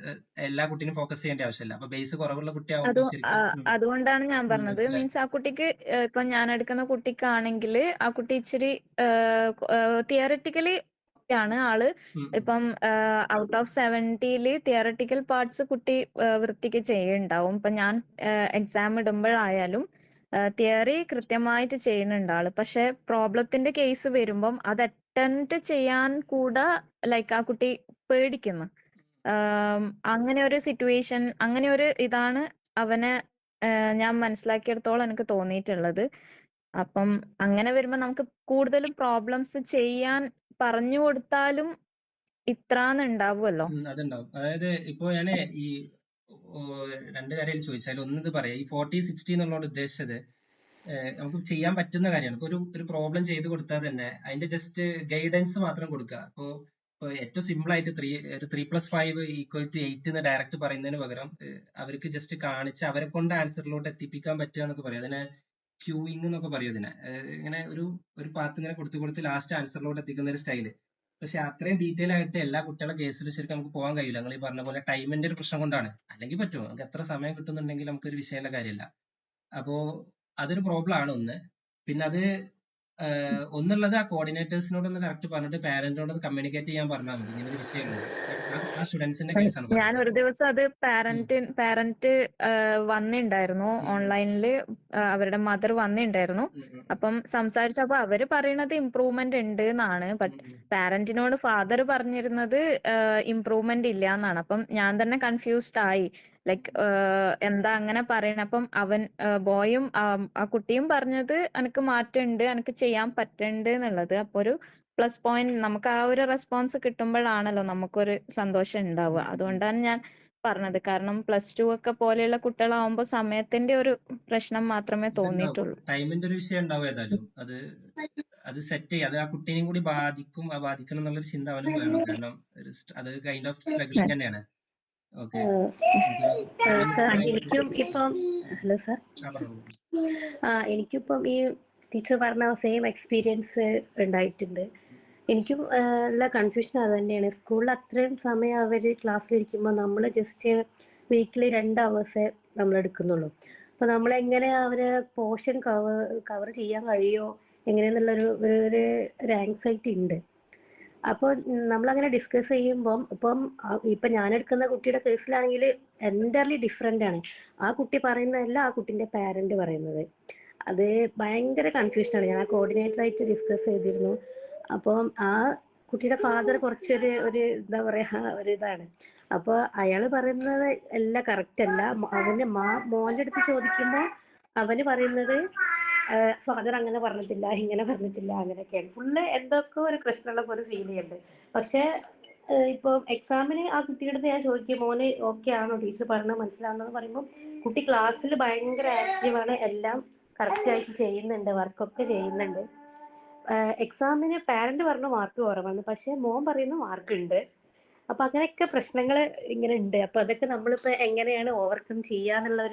എല്ലാ കുട്ടീനും ഫോക്കസ് ചെയ്യേണ്ട ആവശ്യമില്ല. അപ്പൊ ബേസ് കുറവുള്ള കുട്ടിയാവുമ്പോൾ ശരിക്കും അതുകൊണ്ടാണ് ഞാൻ പറഞ്ഞത്. മനസ്സിലായി. മീൻസ് ആ കുട്ടിക്ക് ഇപ്പൊ ഞാൻ എടുക്കുന്ന കുട്ടിക്കാണെങ്കിൽ ആ കുട്ടി ഇച്ചിരി തിയററ്റിക്കലി ആണ് ആള്. ഇപ്പം ഔട്ട് ഓഫ് 70 തിയററ്റിക്കൽ പാർട്സ് കുട്ടി വൃത്തിക്ക് ചെയ്യുന്നുണ്ടാവും. ഇപ്പൊ ഞാൻ എക്സാം ഇടുമ്പോഴായാലും തിയറി കൃത്യമായിട്ട് ചെയ്യുന്നുണ്ട് ആള്. പക്ഷെ പ്രോബ്ലത്തിന്റെ കേസ് വരുമ്പം അത് അറ്റംപ്റ്റ് ചെയ്യാൻ കൂടെ ലൈക്ക് ആ കുട്ടി പേടിക്കുന്നു. അങ്ങനെ ഒരു സിറ്റുവേഷൻ, അങ്ങനെ ഒരു ഇതാണ് അവനെ ഞാൻ മനസ്സിലാക്കിയെടുത്തോളം എനിക്ക് തോന്നിയിട്ടുള്ളത്. അപ്പം അങ്ങനെ വരുമ്പോ നമുക്ക് കൂടുതലും പ്രോബ്ലംസ് ചെയ്യാൻ പറഞ്ഞു കൊടുത്താലും ഇത്രാന്ന് ഉണ്ടാവുമല്ലോ. അതുണ്ടാവും. അതായത് ഇപ്പൊ ഞാൻ ഈ രണ്ട് കാര്യത്തിൽ ചോദിച്ചാൽ ഒന്ന് ഇത് പറയാം. ഈ 40-60 എന്നുള്ളതോട് ഉദ്ദേശിച്ചത് നമുക്ക് ചെയ്യാൻ പറ്റുന്ന കാര്യമാണ്. ഇപ്പൊ ഒരു പ്രോബ്ലം ചെയ്ത് കൊടുത്താൽ തന്നെ അതിന്റെ ജസ്റ്റ് ഗൈഡൻസ് മാത്രം കൊടുക്കുക. ഇപ്പൊ ഏറ്റവും സിമ്പിൾ ആയിട്ട് 3+5 = 8 എന്ന് ഡയറക്റ്റ് പറയുന്നതിന് പകരം അവർക്ക് ജസ്റ്റ് കാണിച്ച് അവരെ കൊണ്ട് ആൻസറിലോട്ട് എത്തിപ്പിക്കാൻ പറ്റുക എന്നൊക്കെ പറയും. അതിനെ ക്യൂയിങ് എന്നൊക്കെ പറയും. ഇതിനെ ഇങ്ങനെ ഒരു പാത്ത് ഇങ്ങനെ കൊടുത്ത് ലാസ്റ്റ് ആൻസറിലോട്ട് എത്തിക്കുന്ന ഒരു സ്റ്റൈല്. പക്ഷെ അത്രയും ഡീറ്റെയിൽ ആയിട്ട് എല്ലാ കുട്ടികളുടെ കേസിലും ശരിക്കും നമുക്ക് പോകാൻ കഴിയില്ല. നിങ്ങൾ ഈ പറഞ്ഞ പോലെ ടൈമിന്റെ ഒരു പ്രശ്നം കൊണ്ടാണ്. അല്ലെങ്കിൽ പറ്റുമോ, നമുക്ക് എത്ര സമയം കിട്ടുന്നുണ്ടെങ്കിൽ നമുക്കൊരു വിഷയമുള്ള കാര്യമില്ല. അപ്പോ അതൊരു പ്രോബ്ലം ആണ് ഒന്ന്. പിന്നെ അത് ഒന്നുള്ളത് ആ കോർഡിനേറ്റേഴ്സിനോട് ഒന്ന് കറക്റ്റ് പറഞ്ഞിട്ട് പാരന്റിനോട് കമ്മ്യൂണിക്കേറ്റ് ചെയ്യാൻ പറഞ്ഞാൽ മതി. ഇങ്ങനെ ഒരു വിഷയമുള്ളത് ആ സ്റ്റുഡൻസിന്റെ കേസാണ് ഞാൻ ഒരു ദിവസം അത് പാരന്റ് വന്നിണ്ടായിരുന്നു ഓൺലൈനില്. അവരുടെ മദർ വന്നിണ്ടായിരുന്നു. അപ്പം സംസാരിച്ചപ്പോ അവര് പറയണത് ഇംപ്രൂവ്മെന്റ് ഉണ്ട് എന്നാണ്. ബട്ട് പാരന്റിനോട് ഫാദർ പറഞ്ഞിരുന്നത് ഇംപ്രൂവ്മെന്റ് ഇല്ല എന്നാണ്. അപ്പം ഞാൻ തന്നെ കൺഫ്യൂസ്ഡ് ആയി. ലൈക്ക് എന്താ അങ്ങനെ പറയണ. അപ്പം അവൻ ബോയും ആ കുട്ടിയും പറഞ്ഞത് എനിക്ക് മാറ്റമുണ്ട്, എനിക്ക് ചെയ്യാൻ പറ്റുന്നുണ്ട് എന്നുള്ളത്. അപ്പൊ ഒരു പ്ലസ് പോയിന്റ്, നമുക്ക് ആ ഒരു റെസ്പോൺസ് കിട്ടുമ്പോഴാണല്ലോ നമുക്കൊരു സന്തോഷം ഉണ്ടാവുക. അതുകൊണ്ടാണ് ഞാൻ പറഞ്ഞത്. കാരണം +2 ഒക്കെ പോലെയുള്ള കുട്ടികളാവുമ്പോൾ സമയത്തിന്റെ ഒരു പ്രശ്നം മാത്രമേ തോന്നിയിട്ടുള്ളൂ. ടൈമിന്റെ ഒരു വിഷയം ഉണ്ടാവും. ഏതായാലും അത് സെറ്റ് ചെയ്യുക. അത് ആ കുട്ടീനെയും കൂടി ബാധിക്കണം എന്നുള്ളൊരു ചിന്ത അവനും വേണം. കാരണം അത് കൈൻഡ് ഓഫ് സ്ട്രഗ്ലിംഗ് തന്നെയാണ്. ഓക്കെ, എനിക്കും ഇപ്പം ഹലോ സർ, എനിക്കിപ്പം ഈ ടീച്ചർ പറഞ്ഞ സെയിം എക്സ്പീരിയൻസ് ഉണ്ടായിട്ടുണ്ട്. എനിക്കും ഉള്ള കൺഫ്യൂഷൻ അത് തന്നെയാണ്. സ്കൂളിൽ അത്രയും സമയം അവർ ക്ലാസ്സിലിരിക്കുമ്പോൾ നമ്മൾ ജസ്റ്റ് വീക്കിലി 2 hours നമ്മൾ എടുക്കുന്നുള്ളൂ. അപ്പോൾ നമ്മളെങ്ങനെ അവരെ പോർഷൻ കവർ ചെയ്യാൻ കഴിയുമോ എങ്ങനെയെന്നുള്ളൊരു ഒരു ആങ്സൈറ്റി ഉണ്ട്. അപ്പോൾ നമ്മളങ്ങനെ ഡിസ്കസ് ചെയ്യുമ്പം ഇപ്പം ഞാനെടുക്കുന്ന കുട്ടിയുടെ കേസിലാണെങ്കിൽ എൻ്റർലി ഡിഫറെൻ്റ് ആണ്. ആ കുട്ടി പറയുന്നതല്ല ആ കുട്ടീൻ്റെ പാരന്റ് പറയുന്നത്. അത് ഭയങ്കര കൺഫ്യൂഷനാണ്. ഞാൻ കോർഡിനേറ്ററായിട്ട് ഡിസ്കസ് ചെയ്തിരുന്നു. അപ്പം ആ കുട്ടിയുടെ ഫാദർ കുറച്ചൊരു എന്താ പറയുക, ഒരു ഇതാണ്. അപ്പോൾ അയാൾ പറയുന്നത് എല്ലാം കറക്റ്റ് അല്ല. അവന് മോൻ്റെ അടുത്ത് ചോദിക്കുമ്പോൾ അവന് പറയുന്നത് ഫാദർ അങ്ങനെ പറഞ്ഞിട്ടില്ല, ഇങ്ങനെ പറഞ്ഞിട്ടില്ല, അങ്ങനെയൊക്കെയാണ്. ഫുള്ള് എന്തൊക്കെ ഒരു പ്രശ്നമുള്ള പോലെ ഫീൽ ചെയ്യുന്നുണ്ട്. പക്ഷേ ഇപ്പം എക്സാമിന് ആ കുട്ടിയുടെ അടുത്ത് ഞാൻ ചോദിക്കും, മോന് ഓക്കെ ആണോ, ടീച്ചർ പറഞ്ഞാൽ മനസ്സിലാണെന്ന് പറയുമ്പോൾ കുട്ടി ക്ലാസ്സിൽ ഭയങ്കര ആക്റ്റീവാണ്, എല്ലാം കറക്റ്റായിട്ട് ചെയ്യുന്നുണ്ട്, വർക്കൊക്കെ ചെയ്യുന്നുണ്ട്. എക്സാമിന് പാരന്റ് പറഞ്ഞ മാർക്ക് കുറവാണ്, പക്ഷെ മോൻ പറയുന്ന മാർക്ക് ഉണ്ട്. അപ്പൊ അങ്ങനെയൊക്കെ പ്രശ്നങ്ങൾ ഇങ്ങനെ ഉണ്ട്. അപ്പൊ അതൊക്കെ നമ്മളിപ്പോ എങ്ങനെയാണ് ഓവർകം ചെയ്യാന്നുള്ള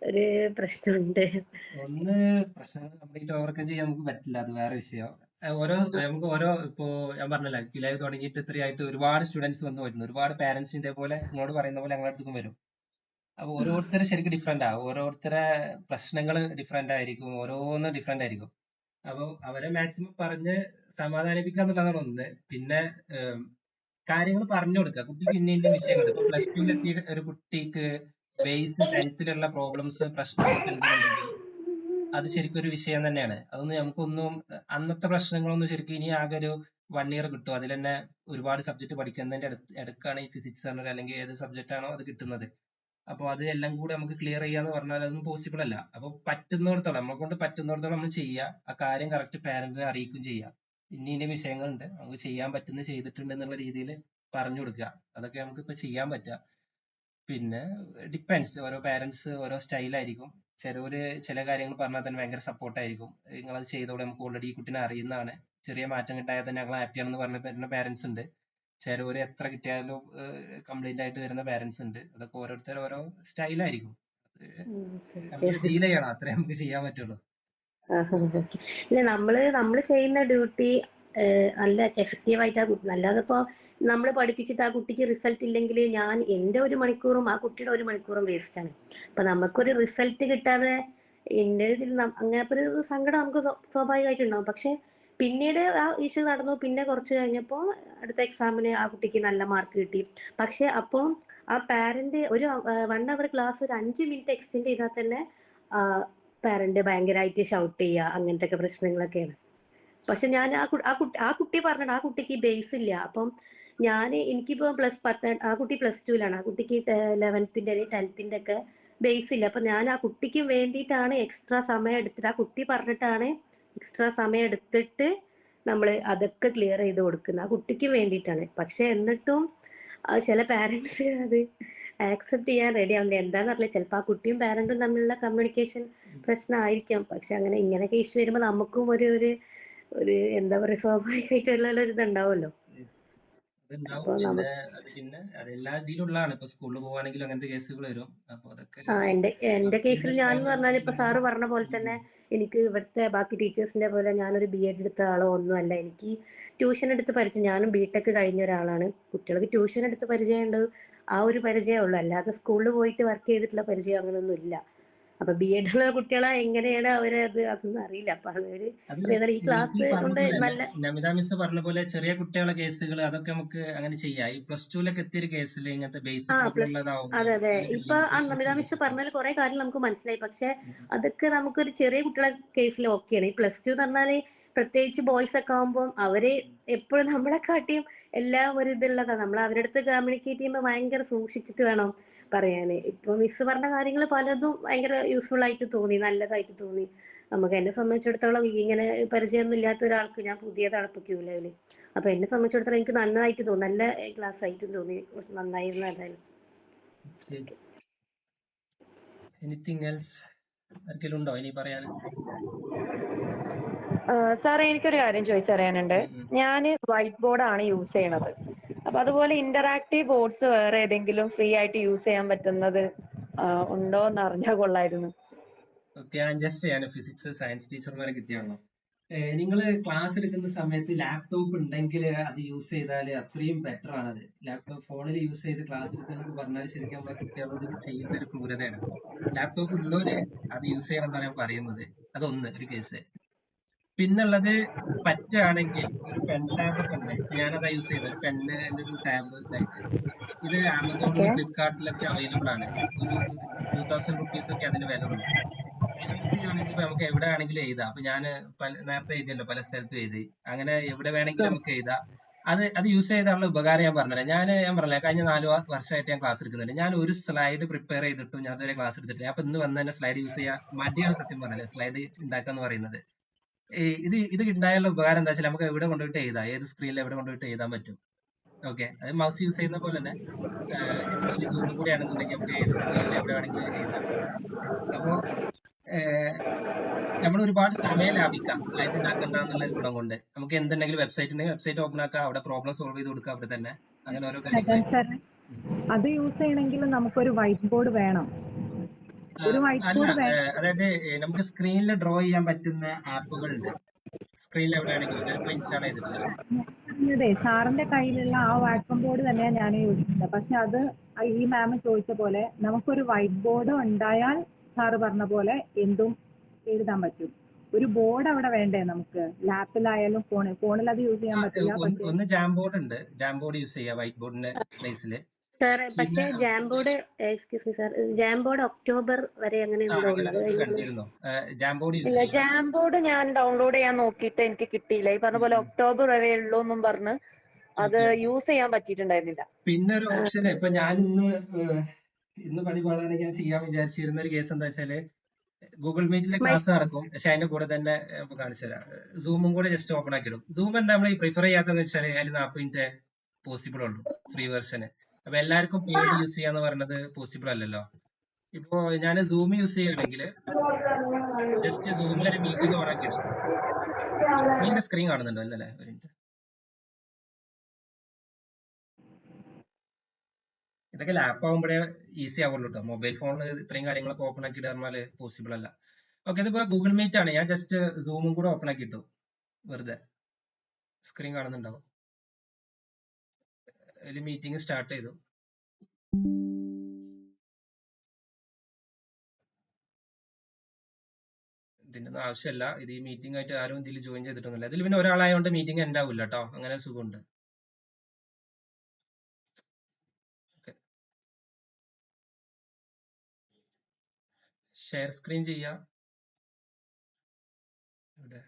ഒരു പ്രശ്നമുണ്ട്. ഒന്ന് പ്രശ്നങ്ങൾ കംപ്ലീറ്റ് ഓവർകം ചെയ്യാൻ നമുക്ക് പറ്റില്ല, അത് വേറെ വിഷയം. നമുക്ക് ഇപ്പോ ഞാൻ പറഞ്ഞല്ലോ ലൈവ് തുടങ്ങിയിട്ട് ഇത്രയായിട്ട് ഒരുപാട് സ്റ്റുഡൻസ് വന്നു വരുന്നു. ഒരുപാട് പാരന്റ്സ് ഇതേപോലെ നിങ്ങളോട് പറയുന്ന പോലെ ഞങ്ങളുടെ അടുത്തേക്കും വരും. അപ്പൊ ഓരോരുത്തരും ശരിക്കും ഡിഫറെന്റ് ആവും. ഓരോരുത്തരെ പ്രശ്നങ്ങൾ ഡിഫറെന്റ് ആയിരിക്കും, ഓരോന്ന് ഡിഫറെന്റ് ആയിരിക്കും. അപ്പൊ അവരെ മാക്സിമം പറഞ്ഞ് സമാധാനിപ്പിക്കുക എന്നുള്ളതാണ് ഒന്ന്. പിന്നെ കാര്യങ്ങൾ പറഞ്ഞു കൊടുക്കുക. കുട്ടിക്ക് ഇന്ന വിഷയങ്ങൾ ഇപ്പൊ +2 എത്തിയ ഒരു കുട്ടിക്ക് ബേസ് 10th പ്രോബ്ലംസ് പ്രശ്നങ്ങളൊക്കെ ഉണ്ടെന്നുണ്ടെങ്കിൽ അത് ശരിക്കും ഒരു വിഷയം തന്നെയാണ്. അതൊന്നും നമുക്കൊന്നും അന്നത്തെ പ്രശ്നങ്ങളൊന്നും ശരിക്കും ഇനി ആകെ ഒരു 1 year കിട്ടും. അതിൽ തന്നെ ഒരുപാട് സബ്ജക്ട് പഠിക്കുന്നതിന്റെ ഇടക്കാണ് ഈ ഫിസിക്സ് അല്ലെങ്കിൽ ഏത് സബ്ജക്റ്റ് ആണോ അത് കിട്ടുന്നത്. അപ്പൊ അത് എല്ലാം കൂടെ നമുക്ക് ക്ലിയർ ചെയ്യാന്ന് പറഞ്ഞാൽ അതൊന്നും പോസിബിൾ അല്ല. അപ്പൊ പറ്റുന്നിടത്തോളം നമ്മളെ കൊണ്ട് പറ്റുന്നിടത്തോളം നമ്മൾ ചെയ്യുക. ആ കാര്യം കറക്റ്റ് പാരന്റിനെ അറിയിക്കുകയും ചെയ്യുക. ഇന്ന വിഷയങ്ങളുണ്ട്, നമുക്ക് ചെയ്യാൻ പറ്റുന്ന ചെയ്തിട്ടുണ്ട് എന്നുള്ള രീതിയിൽ പറഞ്ഞു കൊടുക്കുക. അതൊക്കെ നമുക്ക് ഇപ്പൊ ചെയ്യാൻ പറ്റുക. പിന്നെ ഡിപ്പെൻസ്, ഓരോ പാരന്റ്സ് ഓരോ സ്റ്റൈലായിരിക്കും. ചില കാര്യങ്ങൾ പറഞ്ഞാൽ തന്നെ ഭയങ്കര സപ്പോർട്ടായിരിക്കും. നിങ്ങളത് ചെയ്തോടെ, നമുക്ക് ഓൾറെഡി ഈ കുട്ടീനെ അറിയുന്നതാണ്, ചെറിയ മാറ്റം കിട്ടായാൽ തന്നെ ഞങ്ങൾ ഹാപ്പിയാണെന്ന് പറഞ്ഞ വരുന്ന പാരന്റ്സ് ഉണ്ട്. ചിലവര് എത്ര കിട്ടിയാലും കംപ്ലൈന്റ് ആയിട്ട് വരുന്ന പാരന്റ്സ് ഉണ്ട്. അതൊക്കെ ഓരോരുത്തർ ഓരോ സ്റ്റൈലായിരിക്കും. നമുക്ക് ഡീൽ ചെയ്യണം, അത്രേ നമുക്ക് ചെയ്യാൻ പറ്റുള്ളൂ. ഇല്ല, നമ്മള് ചെയ്യുന്ന ഡ്യൂട്ടി നല്ല എഫക്റ്റീവായിട്ട് ആ കുട്ടി, അല്ലാതെ ഇപ്പോ നമ്മൾ പഠിപ്പിച്ചിട്ട് ആ കുട്ടിക്ക് റിസൾട്ട് ഇല്ലെങ്കിൽ ഞാൻ എൻ്റെ 1 മണിക്കൂറും ആ കുട്ടിയുടെ 1 മണിക്കൂറും വേസ്റ്റ് ആണ്. അപ്പൊ നമുക്കൊരു റിസൾട്ട് കിട്ടാതെ എൻ്റെ ഇതിൽ അങ്ങനത്തെ ഒരു സങ്കടം നമുക്ക് സ്വാഭാവികമായിട്ടുണ്ടാവും. പക്ഷെ പിന്നീട് ആ ഇഷ്യൂ നടന്നു. പിന്നെ കുറച്ച് കഴിഞ്ഞപ്പോൾ അടുത്ത എക്സാമിന് ആ കുട്ടിക്ക് നല്ല മാർക്ക് കിട്ടി. പക്ഷെ അപ്പോൾ ആ പാരന്റ് ഒരു 1 അവർ ക്ലാസ് ഒരു 5 മിനിറ്റ് എക്സ്റ്റെൻഡ് ചെയ്താൽ തന്നെ പാരന്റ് ഭയങ്കരമായിട്ട് ഷൗട്ട് ചെയ്യുക, അങ്ങനത്തെ ഒക്കെ പ്രശ്നങ്ങളൊക്കെയാണ്. പക്ഷെ ഞാൻ ആ കുട്ടി പറഞ്ഞിട്ട് ആ കുട്ടിക്ക് ബേസ് ഇല്ല. അപ്പം എനിക്കിപ്പോ ആ കുട്ടി +2-ലാണ്. ആ കുട്ടിക്ക് 11th-ന്റെ 10th-ന്റെ ഒക്കെ ബേസ് ഇല്ല. അപ്പൊ ഞാൻ ആ കുട്ടിക്ക് വേണ്ടിയിട്ടാണ് എക്സ്ട്രാ സമയം എടുത്തിട്ട്, ആ കുട്ടി പറഞ്ഞിട്ടാണ് എക്സ്ട്രാ സമയം എടുത്തിട്ട് നമ്മൾ അതൊക്കെ ക്ലിയർ ചെയ്ത് കൊടുക്കുന്നത്, ആ കുട്ടിക്ക് വേണ്ടിയിട്ടാണ്. പക്ഷെ എന്നിട്ടും ചില പാരന്റ്സ് അത് ആക്സെപ്റ്റ് ചെയ്യാൻ റെഡി ആവില്ല. എന്താണെന്നറിയില്ല, ചിലപ്പോൾ ആ കുട്ടിയും പാരന്റും തമ്മിലുള്ള കമ്മ്യൂണിക്കേഷൻ പ്രശ്നമായിരിക്കാം. പക്ഷെ ഇങ്ങനെയൊക്കെ ഇഷ്യൂ വരുമ്പോൾ നമുക്കും ഒരു എന്താ പറയുക, സ്വാഭാവികമായിട്ടുള്ള ഒരു ഇതുണ്ടാവുമല്ലോ. അതുണ്ടാവും. അപ്പൊ പിന്നെ അത് എല്ലാ ഇതിലുള്ളതാണ്. ഇപ്പൊ സ്കൂളിൽ പോവാണെങ്കിലും അങ്ങനത്തെ കേസുകൾ വരും. അപ്പൊ അതൊക്കെ എന്റെ കേസിൽ പിന്നെ ഞാൻ പറഞ്ഞാൽ ഇപ്പൊ സാറ് പറഞ്ഞ പോലെ തന്നെ എനിക്ക് ഇവിടുത്തെ ബാക്കി ടീച്ചേഴ്സിന്റെ പോലെ ഞാനൊരു BEd എടുത്ത ആളോ ഒന്നുമല്ല. എനിക്ക് ട്യൂഷൻ എടുത്ത് പരിചയം, ഞാനും BTech കഴിഞ്ഞ ഒരാളാണ്. കുട്ടികൾക്ക് ട്യൂഷൻ എടുത്ത് പരിചയമുണ്ട്, ആ ഒരു പരിചയമേ ഉള്ളൂ. അല്ലാതെ സ്കൂളിൽ പോയിട്ട് വർക്ക് ചെയ്തിട്ടുള്ള പരിചയം അങ്ങനെയൊന്നും ഇല്ല. അപ്പൊ BEd ഉള്ള കുട്ടികളെ എങ്ങനെയാണ് അതൊന്നും അറിയില്ല. അപ്പൊ ഈ ക്ലാസ് കൊണ്ട് നല്ല നമിത മിസ് പറഞ്ഞ പോലെ ചെറിയ കുട്ടികളെ കേസുകൾ അതൊക്കെ നമുക്ക് അങ്ങനെ ചെയ്യാം. ഈ +2-ലൊക്കെ എത്തിയൊരു കേസിൽ ഇങ്ങനത്തെ ബേസിക് പ്രോബ്ലം ഉള്ളതാവുമ്പോൾ അതെ. ഇപ്പൊ നമിത മിസ് പറഞ്ഞാൽ കുറെ കാര്യം നമുക്ക് മനസ്സിലായി. പക്ഷെ അതൊക്കെ നമുക്കൊരു ചെറിയ കുട്ടികളെ കേസിൽ ഓക്കെയാണ്. ഈ +2 എന്ന് പറഞ്ഞാല് പ്രത്യേകിച്ച് ബോയ്സ് ഒക്കെ ആകുമ്പോൾ അവര് എപ്പോഴും നമ്മളെ കാട്ടിയും എല്ലാം ഒരു ഇതുള്ളതാണ്. നമ്മൾ അവരുടെ അടുത്ത് കമ്മ്യൂണിക്കേറ്റ് ചെയ്യുമ്പോൾ ഭയങ്കര സൂക്ഷിച്ചിട്ട് വേണം പറയാന്. ഇപ്പൊ മിസ് പറഞ്ഞ കാര്യങ്ങൾ പലതും ഭയങ്കര യൂസ്ഫുൾ ആയിട്ട് തോന്നി, നല്ലതായിട്ട് തോന്നി. എന്നെ സംബന്ധിച്ചിടത്തോളം ഇങ്ങനെ പരിചയമൊന്നും ഇല്ലാത്ത ഒരാൾക്ക്, ഞാൻ പുതിയതാണ് ഇപ്പൊ ക്യൂലയില്, അപ്പൊ എന്നെ സംബന്ധിച്ചിടത്തോളം എനിക്ക് നന്നായിട്ട് തോന്നി, നല്ല ക്ലാസ് ആയിട്ട് തോന്നി, നന്നായിരുന്നു ഏതായാലും. എനിത്തിങ് എൽസ് ആർക്കെങ്കിലും ഉണ്ടോ ഇനി പറയാൻ? സാറേ, എനിക്കൊരു കാര്യം ചോദിച്ചറിയാനുണ്ട്. ഞാൻ വൈറ്റ് ബോർഡാണ് യൂസ് ചെയ്യണത്. അപ്പൊ അതുപോലെ ഇന്ററാക്റ്റീവ് ബോർഡ്സ് വേറെ ഏതെങ്കിലും ഫ്രീ ആയിട്ട് യൂസ് ചെയ്യാൻ പറ്റുന്നത് ഉണ്ടോ എന്ന് അറിഞ്ഞാൽ കൊള്ളായിരുന്നു. ഞാൻ ഫിസിക്സ് സയൻസ് ടീച്ചർമാരെ കിട്ടിയാണോ? നിങ്ങൾ ക്ലാസ് എടുക്കുന്ന സമയത്ത് ലാപ്ടോപ്പ് ഉണ്ടെങ്കിൽ അത് യൂസ് ചെയ്താൽ അത്രയും ബെറ്റർ ആണത്. ലാപ്ടോപ്പ് ഫോണിൽ യൂസ് ചെയ്ത് ക്ലാസ് എടുക്കുക പറഞ്ഞാൽ ശരിക്കും നമ്മളെ കുട്ടികളോട് ചെയ്യുന്ന ഒരു ക്രൂരതയാണ്. ലാപ്ടോപ്പ് ഉള്ളവര് അത് യൂസ് ചെയ്യണം എന്നാണ് ഞാൻ പറയുന്നത്. ഒരു കേസ്. പിന്നുള്ളത് പറ്റുകയാണെങ്കിൽ ഒരു പെൻ ടാബ് ഒക്കെ ഉണ്ട്, ഞാനതാ യൂസ് ചെയ്യുന്നത്. ഒരു പെണ്ണ് ഒരു ടാബ് ഇതായിട്ട്. ഇത് ആമസോണിലും ഫ്ലിപ്കാർട്ടിലൊക്കെ അവൈലബിൾ ആണ്. ഒരു 2000 rupees ഒക്കെ അതിന് വില ഉള്ളൂ. യൂസ് ചെയ്യുകയാണെങ്കിൽ നമുക്ക് എവിടെ ആണെങ്കിലും എഴുതാം. അപ്പൊ ഞാൻ നേരത്തെ എഴുതിയല്ലോ, പല സ്ഥലത്തും എഴുതി. അങ്ങനെ എവിടെ വേണമെങ്കിലും നമുക്ക് എഴുതാം. അത് യൂസ് ചെയ്താലുള്ള ഉപകാരം ഞാൻ പറഞ്ഞില്ല. ഞാൻ പറഞ്ഞില്ല, കഴിഞ്ഞ 4 വർഷമായിട്ട് ഞാൻ ക്ലാസ് എടുക്കുന്നുണ്ട്. ഞാൻ ഒരു സ്ലൈഡ് പ്രിപ്പയർ ചെയ്തിട്ടും ഞാൻ അതുവരെ ക്ലാസ് എടുത്തിട്ടില്ല. അപ്പൊ ഇന്ന് വന്ന് തന്നെ സ്ലൈഡ് യൂസ് ചെയ്യാൻ മടിയാണ് സത്യം പറഞ്ഞത്. സ്ലൈഡ് ഉണ്ടാക്കാന്ന് പറയുന്നത് ഇത് ഉണ്ടായുള്ള ഉപകാരം എന്താ വെച്ചാൽ നമുക്ക് എവിടെ കൊണ്ടുപോയിട്ട് എഴുതാം, ഏത് സ്ക്രീനിൽ എവിടെ കൊണ്ടുപോയിട്ട് എഴുതാൻ പറ്റും. ഓക്കെ, അത് മൗസ് യൂസ് ചെയ്യുന്ന പോലെ തന്നെ, എസ്പെഷ്യലി സൂമും കൂടി ആണെന്നുണ്ടെങ്കിൽ നമുക്ക് ഏത് സ്ക്രീനിൽ എവിടെ വേണമെങ്കിലും എഴുതാം. അപ്പോ നമ്മൾ ഒരുപാട് സമയം ലാഭിക്കാം സ്ലൈഡ് ഉണ്ടാക്കണ്ട എന്നുള്ള ഒരു ഗുണം കൊണ്ട്. നമുക്ക് എന്തുണ്ടെങ്കിലും വെബ്സൈറ്റ് ഓപ്പൺ ആക്കാം, അവിടെ പ്രോബ്ലം സോൾവ് ചെയ്ത് കൊടുക്കാം അവിടെ തന്നെ. അങ്ങനെ ഓരോ കാര്യങ്ങൾ. അത് യൂസ് ചെയ്യണമെങ്കിൽ നമുക്കൊരു വൈറ്റ് ബോർഡ് വേണം. അതായത് നമുക്ക് സ്ക്രീനിൽ ഡ്രോ ചെയ്യാൻ പറ്റുന്ന ആപ്പുകൾ ഉണ്ട്. സ്ക്രീനിൽ എവിടെയാണെങ്കിലും ഞാനിപ്പോ ഇൻസ്റ്റാൾ ചെയ്തിട്ടില്ല. സാറിന്റെ കയ്യിലുള്ള ആ വാക്വം ബോർഡ് തന്നെയാണ് ഞാൻ യൂസ് ചെയ്യുന്നത്. പക്ഷെ അത് ഈ മാം ചോദിച്ച പോലെ നമുക്കൊരു വൈറ്റ് ബോർഡ് ഉണ്ടായാൽ സാറ് പറഞ്ഞ പോലെ എന്തും എഴുതാൻ പറ്റും. ഒരു ബോർഡ് അവിടെ വേണ്ടേ നമുക്ക്? ലാപ്പിലായാലും ഫോണിൽ അത് യൂസ് ചെയ്യാൻ പറ്റില്ല. ഒന്ന് ജാംബോർഡ് ഉണ്ട്, ജാംബോർഡ് യൂസ് ചെയ്യാം വൈറ്റ് ബോർഡിന്റെ പ്ലേസിൽ. സാറേ, പക്ഷേ ജാംബോർഡ് ഒക്ടോബർ വരെ അങ്ങനെ എന്തോ ഉള്ളത്. ജാംബോർഡ് ഞാൻ ഡൗൺലോഡ് ചെയ്യാൻ നോക്കിയിട്ട് എനിക്ക് കിട്ടിയില്ല. ഈ പറഞ്ഞ പോലെ ഒക്ടോബർ വരെ ഉള്ളൂ എന്നും പറഞ്ഞ് അത് യൂസ് ചെയ്യാൻ പറ്റിയിട്ടുണ്ടായിരുന്നില്ല. പിന്നെ ഒരു ഓപ്ഷൻ, ഇപ്പൊ ഞാൻ ഇന്ന് പണിപാടാണെങ്കിൽ ഞാൻ ചെയ്യാൻ വിചാരിച്ചിരുന്ന ഒരു കേസ് എന്താ വെച്ചാല്, ഗൂഗിൾ മീറ്റിലെ ക്ലാസ് നടക്കും, പക്ഷെ അതിന്റെ കൂടെ തന്നെ കാണിച്ചു തരാം, സൂമും കൂടെ ജസ്റ്റ് ഓപ്പൺ ആക്കി ഇടും. സൂം എന്താ നമ്മൾ പ്രിഫർ ചെയ്യാത്തതെന്ന് വെച്ചാൽ അതിൽ 40 മിനിറ്റ് പോസിബിൾ ഉള്ളൂ ഫ്രീ വെർഷന്. അപ്പൊ എല്ലാവർക്കും പെയ്ഡ് യൂസ് ചെയ്യാന്ന് പറയുന്നത് പോസിബിൾ അല്ലല്ലോ. ഇപ്പോ ഞാൻ സൂം യൂസ് ചെയ്യുകയാണെങ്കിൽ ജസ്റ്റ് സൂമിലൊരു മീറ്റിംഗ് ഓൺ ആക്കി ഇടും. നിങ്ങളുടെ സ്ക്രീൻ കാണുന്നുണ്ടോ അല്ലേ? ഒരു മിനിറ്റ്. ഇതൊക്കെ ലാപ്പ് ആകുമ്പോഴേ ഈസി ആവുള്ളൂ കേട്ടോ. മൊബൈൽ ഫോണിൽ ഇത്രയും കാര്യങ്ങളൊക്കെ ഓപ്പൺ ആക്കി ഇടാൻ പോസിബിൾ അല്ല. ഓക്കെ, ഇതിപ്പോ ഗൂഗിൾ മീറ്റ് ആണ്. ഞാൻ ജസ്റ്റ് സൂമും കൂടെ ഓപ്പൺ ആക്കി ഇട്ടു. വെറുതെ സ്ക്രീൻ കാണുന്നുണ്ടാവും. അതിൽ മീറ്റിംഗ് സ്റ്റാർട്ട് ചെയ്തു. ഇതിന്റെ ഒന്നും ആവശ്യമില്ല. ഇത് ഈ മീറ്റിംഗ് ആയിട്ട് ആരും ഇതിൽ ജോയിൻ ചെയ്തിട്ടൊന്നുമില്ല. ഇതിൽ പിന്നെ ഒരാളായതുകൊണ്ട് മീറ്റിംഗ് എൻഡ് ആവില്ല കേട്ടോ. അങ്ങനെ സുഖമുണ്ട്. ഷെയർ സ്ക്രീൻ ചെയ്യാം. ഇവിടെ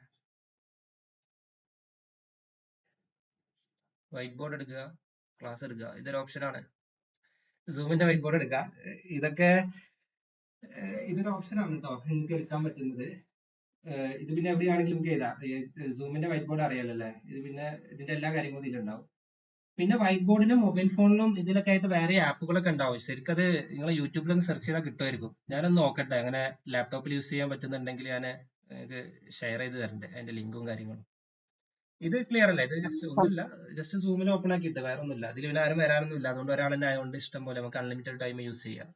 വൈറ്റ് ബോർഡ് എടുക്കുക, ക്ലാസ് എടുക്കുക. ഇതൊരു ഓപ്ഷനാണ്. സൂമിന്റെ വൈറ്റ് ബോർഡ് എടുക്കുക. ഇതൊക്കെ ഇതൊരു ഓപ്ഷനാണ് കേട്ടോ നിങ്ങൾക്ക് എടുക്കാൻ പറ്റുന്നത്. ഇത് പിന്നെ എവിടെയാണെങ്കിലും നമുക്ക് ചെയ്താം. സൂമിന്റെ വൈറ്റ് ബോർഡ് അറിയാലല്ലേ. ഇത് പിന്നെ ഇതിന്റെ എല്ലാ കാര്യങ്ങളും ഇതിലുണ്ടാവും. പിന്നെ വൈറ്റ് ബോർഡിനും മൊബൈൽ ഫോണിലും ഇതിലൊക്കെ ആയിട്ട് വേറെ ആപ്പുകളൊക്കെ ഉണ്ടാവും. ശരിക്കും അത് നിങ്ങൾ യൂട്യൂബിലൊന്ന് സെർച്ച് ചെയ്താൽ കിട്ടുമായിരിക്കും. ഞാനൊന്ന് നോക്കട്ടെ. അങ്ങനെ ലാപ്ടോപ്പിൽ യൂസ് ചെയ്യാൻ പറ്റുന്നുണ്ടെങ്കിൽ ഞാൻ നിങ്ങൾക്ക് ഷെയർ ചെയ്ത് തരണ്ടേ അതിന്റെ ലിങ്കും കാര്യങ്ങളും. ഇത് ക്ലിയർ അല്ല. ഇത് ജസ്റ്റ് ഒന്നുമില്ല, ജസ്റ്റ് സൂമിൽ ഓപ്പൺ ആക്കിയിട്ട് വേറെ ഒന്നുമില്ല. ഇതിൽ പിന്നെ ആരും വരാനൊന്നും ഇല്ല. അതുകൊണ്ട് ഒരാൾ തന്നെ ആയതുകൊണ്ട് ഇഷ്ടം പോലെ നമുക്ക് അൺലിമിറ്റഡ് ടൈം യൂസ് ചെയ്യാം.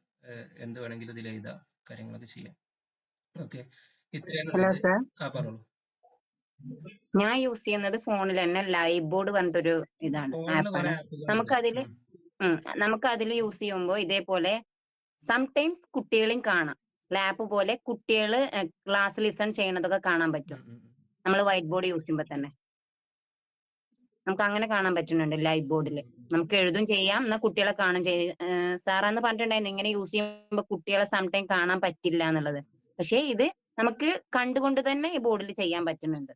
എന്ത് വേണമെങ്കിലും ഇതിൽ എഴുതാം, കാര്യങ്ങളൊക്കെ ചെയ്യാം. ഓക്കെ, ഇത്രയാണ്. പറഞ്ഞോളൂ. ഞാൻ യൂസ് ചെയ്യുന്നത് ഫോണിൽ തന്നെ ലൈവ് ബോർഡ് പറഞ്ഞിട്ടൊരു ഇതാണ്, ആപ്പാണ്. നമുക്ക് അതിൽ യൂസ് ചെയ്യുമ്പോൾ ഇതേപോലെ സംടൈംസ് കുട്ടികളെയും കാണാം. ലാപ്പ് പോലെ കുട്ടികൾ ക്ലാസ് ലിസൺ ചെയ്യണതൊക്കെ കാണാൻ പറ്റും. നമ്മൾ വൈറ്റ് ബോർഡ് യൂസ് ചെയ്യുമ്പോൾ തന്നെ നമുക്ക് അങ്ങനെ കാണാൻ പറ്റുന്നുണ്ട്. ലൈവ് ബോർഡിൽ നമുക്ക് എഴുതും ചെയ്യാം, എന്നാൽ കുട്ടികളെ കാണാൻ സാറാന്ന് പറഞ്ഞിട്ടുണ്ടായിരുന്നു ഇങ്ങനെ യൂസ് ചെയ്യുമ്പോൾ കുട്ടികളെ സംടൈം കാണാൻ പറ്റില്ല എന്നുള്ളത്. പക്ഷേ ഇത് നമുക്ക് കണ്ടുകൊണ്ട് തന്നെ ഈ ബോർഡിൽ ചെയ്യാൻ പറ്റുന്നുണ്ട്.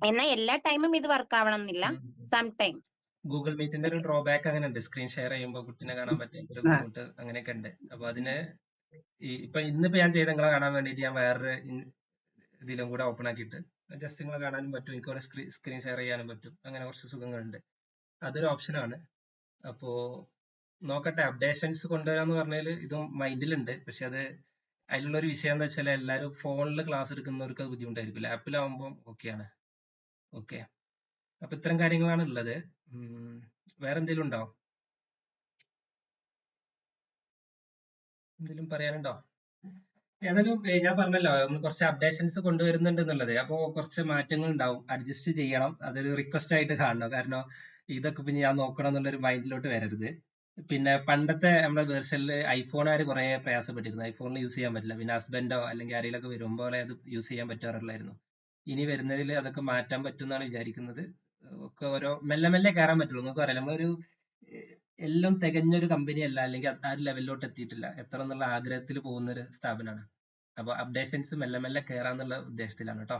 എന്നാൽ എല്ലാ ടൈമും ഇത് വർക്ക് ആവണം എന്നില്ല, സം ടൈം. ഗൂഗിൾ മീറ്റിന്റെ ഒരു ഡ്രോബാക്ക് അങ്ങനെ ഉണ്ട്. സ്ക്രീൻ ഷെയർ ചെയ്യുമ്പോൾ കുട്ടിനെ കാണാൻ പറ്റാത്ത ഒരു ബുദ്ധിമുട്ട് അങ്ങനെയൊക്കെ ഉണ്ട്. അപ്പൊ അതിന് ഇന്നിപ്പോ ഞാൻ ചെയ്ത നിങ്ങളെ കാണാൻ വേണ്ടിയിട്ട് ഞാൻ വേറൊരു ഇതിലും കൂടെ ഓപ്പൺ ആക്കിയിട്ട് ജസ്റ്റ് നിങ്ങളെ കാണാനും പറ്റും, എനിക്ക് ഒരു സ്ക്രീൻ ഷെയർ ചെയ്യാനും പറ്റും. അങ്ങനെ കുറച്ച് സുഖങ്ങളുണ്ട്. അതൊരു ഓപ്ഷനാണ്. അപ്പോ നോക്കട്ടെ. അപ്ഡേഷൻസ് കൊണ്ടുവരാന്ന് പറഞ്ഞാൽ ഇതും മൈൻഡിലുണ്ട്. പക്ഷെ അത് അതിലുള്ളൊരു വിഷയം എന്താ വെച്ചാൽ എല്ലാവരും ഫോണിൽ ക്ലാസ് എടുക്കുന്നവർക്ക് അത് ബുദ്ധിമുട്ടായിരിക്കും. ലാപ്പിലാവുമ്പോൾ ഓക്കെയാണ്. ഓക്കെ, അപ്പൊ ഇത്തരം കാര്യങ്ങളാണ് ഉള്ളത്. വേറെ എന്തെങ്കിലും ഉണ്ടോ? എന്തെങ്കിലും പറയാനുണ്ടോ? ഏതായാലും ഞാൻ പറഞ്ഞല്ലോ നമ്മൾ കുറച്ച് അപ്ഡേഷൻസ് കൊണ്ടുവരുന്നുണ്ട് എന്നുള്ളത്. അപ്പോൾ കുറച്ച് മാറ്റങ്ങൾ ഉണ്ടാവും, അഡ്ജസ്റ്റ് ചെയ്യണം. അതൊരു റിക്വസ്റ്റ് ആയിട്ട് കാണണം. കാരണം ഇതൊക്കെ പിന്നെ ഞാൻ നോക്കണം എന്നുള്ളൊരു മൈൻഡിലോട്ട് വരരുത്. പിന്നെ പണ്ടത്തെ നമ്മുടെ വേർഷനിൽ ഐഫോണുകാർ കുറെ പ്രയാസപ്പെട്ടിരുന്നു. ഐഫോണിൽ യൂസ് ചെയ്യാൻ പറ്റില്ല. പിന്നെ ഹസ്ബൻഡോ അല്ലെങ്കിൽ ആരെങ്കിലൊക്കെ വരുമ്പോൾ അത് യൂസ് ചെയ്യാൻ പറ്റാറുള്ളായിരുന്നു. ഇനി വരുന്നതിൽ അതൊക്കെ മാറ്റാൻ പറ്റും എന്നാണ് വിചാരിക്കുന്നത്. ഒക്കെ ഓരോ മെല്ലെ മെല്ലെ കയറാൻ പറ്റുള്ളൂ. നിങ്ങൾക്ക് അറിയാം, നമ്മളൊരു എല്ലാം തികഞ്ഞൊരു കമ്പനി അല്ല, അല്ലെങ്കിൽ ആ ഒരു ലെവലിലോട്ട് എത്തിയിട്ടില്ല. എത്ര എന്നുള്ള ആഗ്രഹത്തിൽ പോകുന്ന ഒരു സ്ഥാപനമാണ്. അപ്പൊ അപ്ഡേഷൻസ് മെല്ലെ മെല്ലെ കയറാന്നുള്ള ഉദ്ദേശത്തിലാണ് കേട്ടോ.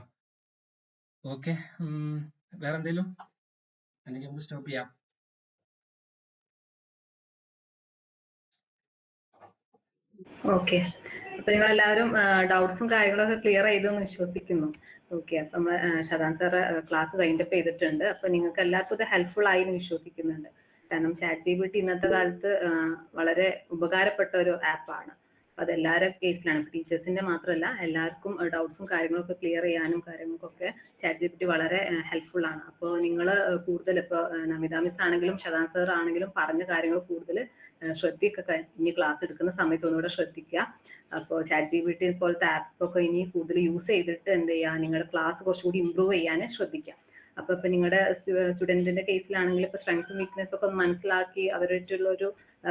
ഓക്കെ, വേറെ എന്തെങ്കിലും അല്ലെങ്കിൽ നമുക്ക് സ്റ്റോപ്പ് ചെയ്യാം. ഓക്കെ, അപ്പൊ നിങ്ങൾ എല്ലാവരും ഡൗട്ട്സും കാര്യങ്ങളൊക്കെ ക്ലിയർ ചെയ്തു എന്ന് വിശ്വസിക്കുന്നു. ഓക്കെ, അപ്പൊ നമ്മൾ ഷദാൻ സാർ ക്ലാസ് വൈൻഡപ്പ് ചെയ്തിട്ടുണ്ട്. അപ്പൊ നിങ്ങൾക്ക് എല്ലാവർക്കും ഇത് ഹെൽപ്ഫുൾ ആയി എന്ന് വിശ്വസിക്കുന്നുണ്ട്. കാരണം ChatGPT ഇന്നത്തെ കാലത്ത് വളരെ ഉപകാരപ്പെട്ട ഒരു ആപ്പാണ്. അപ്പൊ അത് എല്ലാവരുടെ കേസിലാണ്, ടീച്ചേഴ്സിന്റെ മാത്രമല്ല എല്ലാവർക്കും ഡൗട്ട്സും കാര്യങ്ങളൊക്കെ ക്ലിയർ ചെയ്യാനും കാര്യങ്ങൾക്കൊക്കെ ChatGPT വളരെ ഹെൽപ്ഫുൾ ആണ്. അപ്പോൾ നിങ്ങൾ കൂടുതൽ ഇപ്പോൾ നമിത മിസ് ആണെങ്കിലും ഷദാൻ സാർ ആണെങ്കിലും പറഞ്ഞ കാര്യങ്ങൾ കൂടുതൽ ശ്രദ്ധിക്കുക. ഇനി ക്ലാസ് എടുക്കുന്ന സമയത്ത് ഒന്നുകൂടെ ശ്രദ്ധിക്കുക. അപ്പോൾ ChatGPT പോലത്തെ ആപ്പൊക്കെ ഇനി കൂടുതൽ യൂസ് ചെയ്തിട്ട് എന്ത് ചെയ്യുക, നിങ്ങളുടെ ക്ലാസ് കുറച്ചുകൂടി ഇമ്പ്രൂവ് ചെയ്യാൻ ശ്രദ്ധിക്കുക. അപ്പൊ ഇപ്പൊ നിങ്ങളുടെ സ്റ്റുഡന്റിന്റെ കേസിലാണെങ്കിൽ ഇപ്പൊ സ്ട്രെങ്ത്തും വീക്ക്നെസ് ഒക്കെ ഒന്ന് മനസ്സിലാക്കി അവരായിട്ടുള്ള ഒരു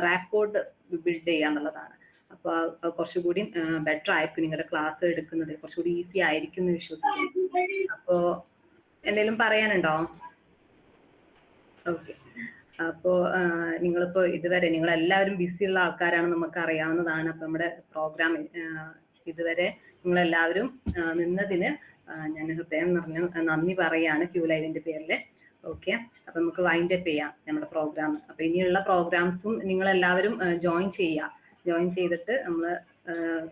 റാപ്പോർഡ് ബിൽഡ് ചെയ്യുക എന്നുള്ളതാണ്. അപ്പൊ കുറച്ചുകൂടി ബെറ്റർ ആയിരിക്കും നിങ്ങളുടെ ക്ലാസ് എടുക്കുന്നത്, കുറച്ചുകൂടി ഈസി ആയിരിക്കും എന്ന് വിശ്വസിക്കുന്നു. അപ്പോ എന്തെങ്കിലും പറയാനുണ്ടോ? ഓക്കെ, അപ്പോൾ നിങ്ങളിപ്പോൾ ഇതുവരെ നിങ്ങളെല്ലാവരും ബിസിയുള്ള ആൾക്കാരാണെന്ന് നമുക്ക് അറിയാവുന്നതാണ്. അപ്പം നമ്മുടെ പ്രോഗ്രാം ഇതുവരെ നിങ്ങളെല്ലാവരും നിന്നതിന് ഞാൻ ഹൃദയം നിറഞ്ഞ നന്ദി പറയാണ് ക്യൂ ലൈവിന്റെ പേരിൽ. ഓക്കെ, അപ്പം നമുക്ക് വൈൻഡ് അപ്പ് ചെയ്യാം നമ്മുടെ പ്രോഗ്രാം. അപ്പം ഇനിയുള്ള പ്രോഗ്രാംസും നിങ്ങളെല്ലാവരും ജോയിൻ ചെയ്തിട്ട് നമ്മൾ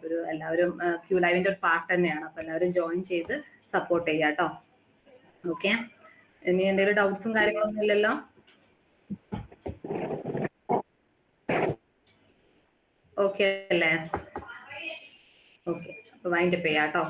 ഒരു എല്ലാവരും ക്യൂ ലൈവിന്റെ ഒരു പാർട്ട് തന്നെയാണ്. അപ്പം എല്ലാവരും ജോയിൻ ചെയ്ത് സപ്പോർട്ട് ചെയ്യാം കേട്ടോ. ഓക്കെ, ഇനി എന്തെങ്കിലും ഡൗട്ട്സും കാര്യങ്ങളൊന്നും ഇല്ലല്ലോ? ഓക്കെ അല്ലേ? ഓക്കെ, അപ്പൊ വൈൻഡ് അപ്പ് ചെയ്യാം കേട്ടോ.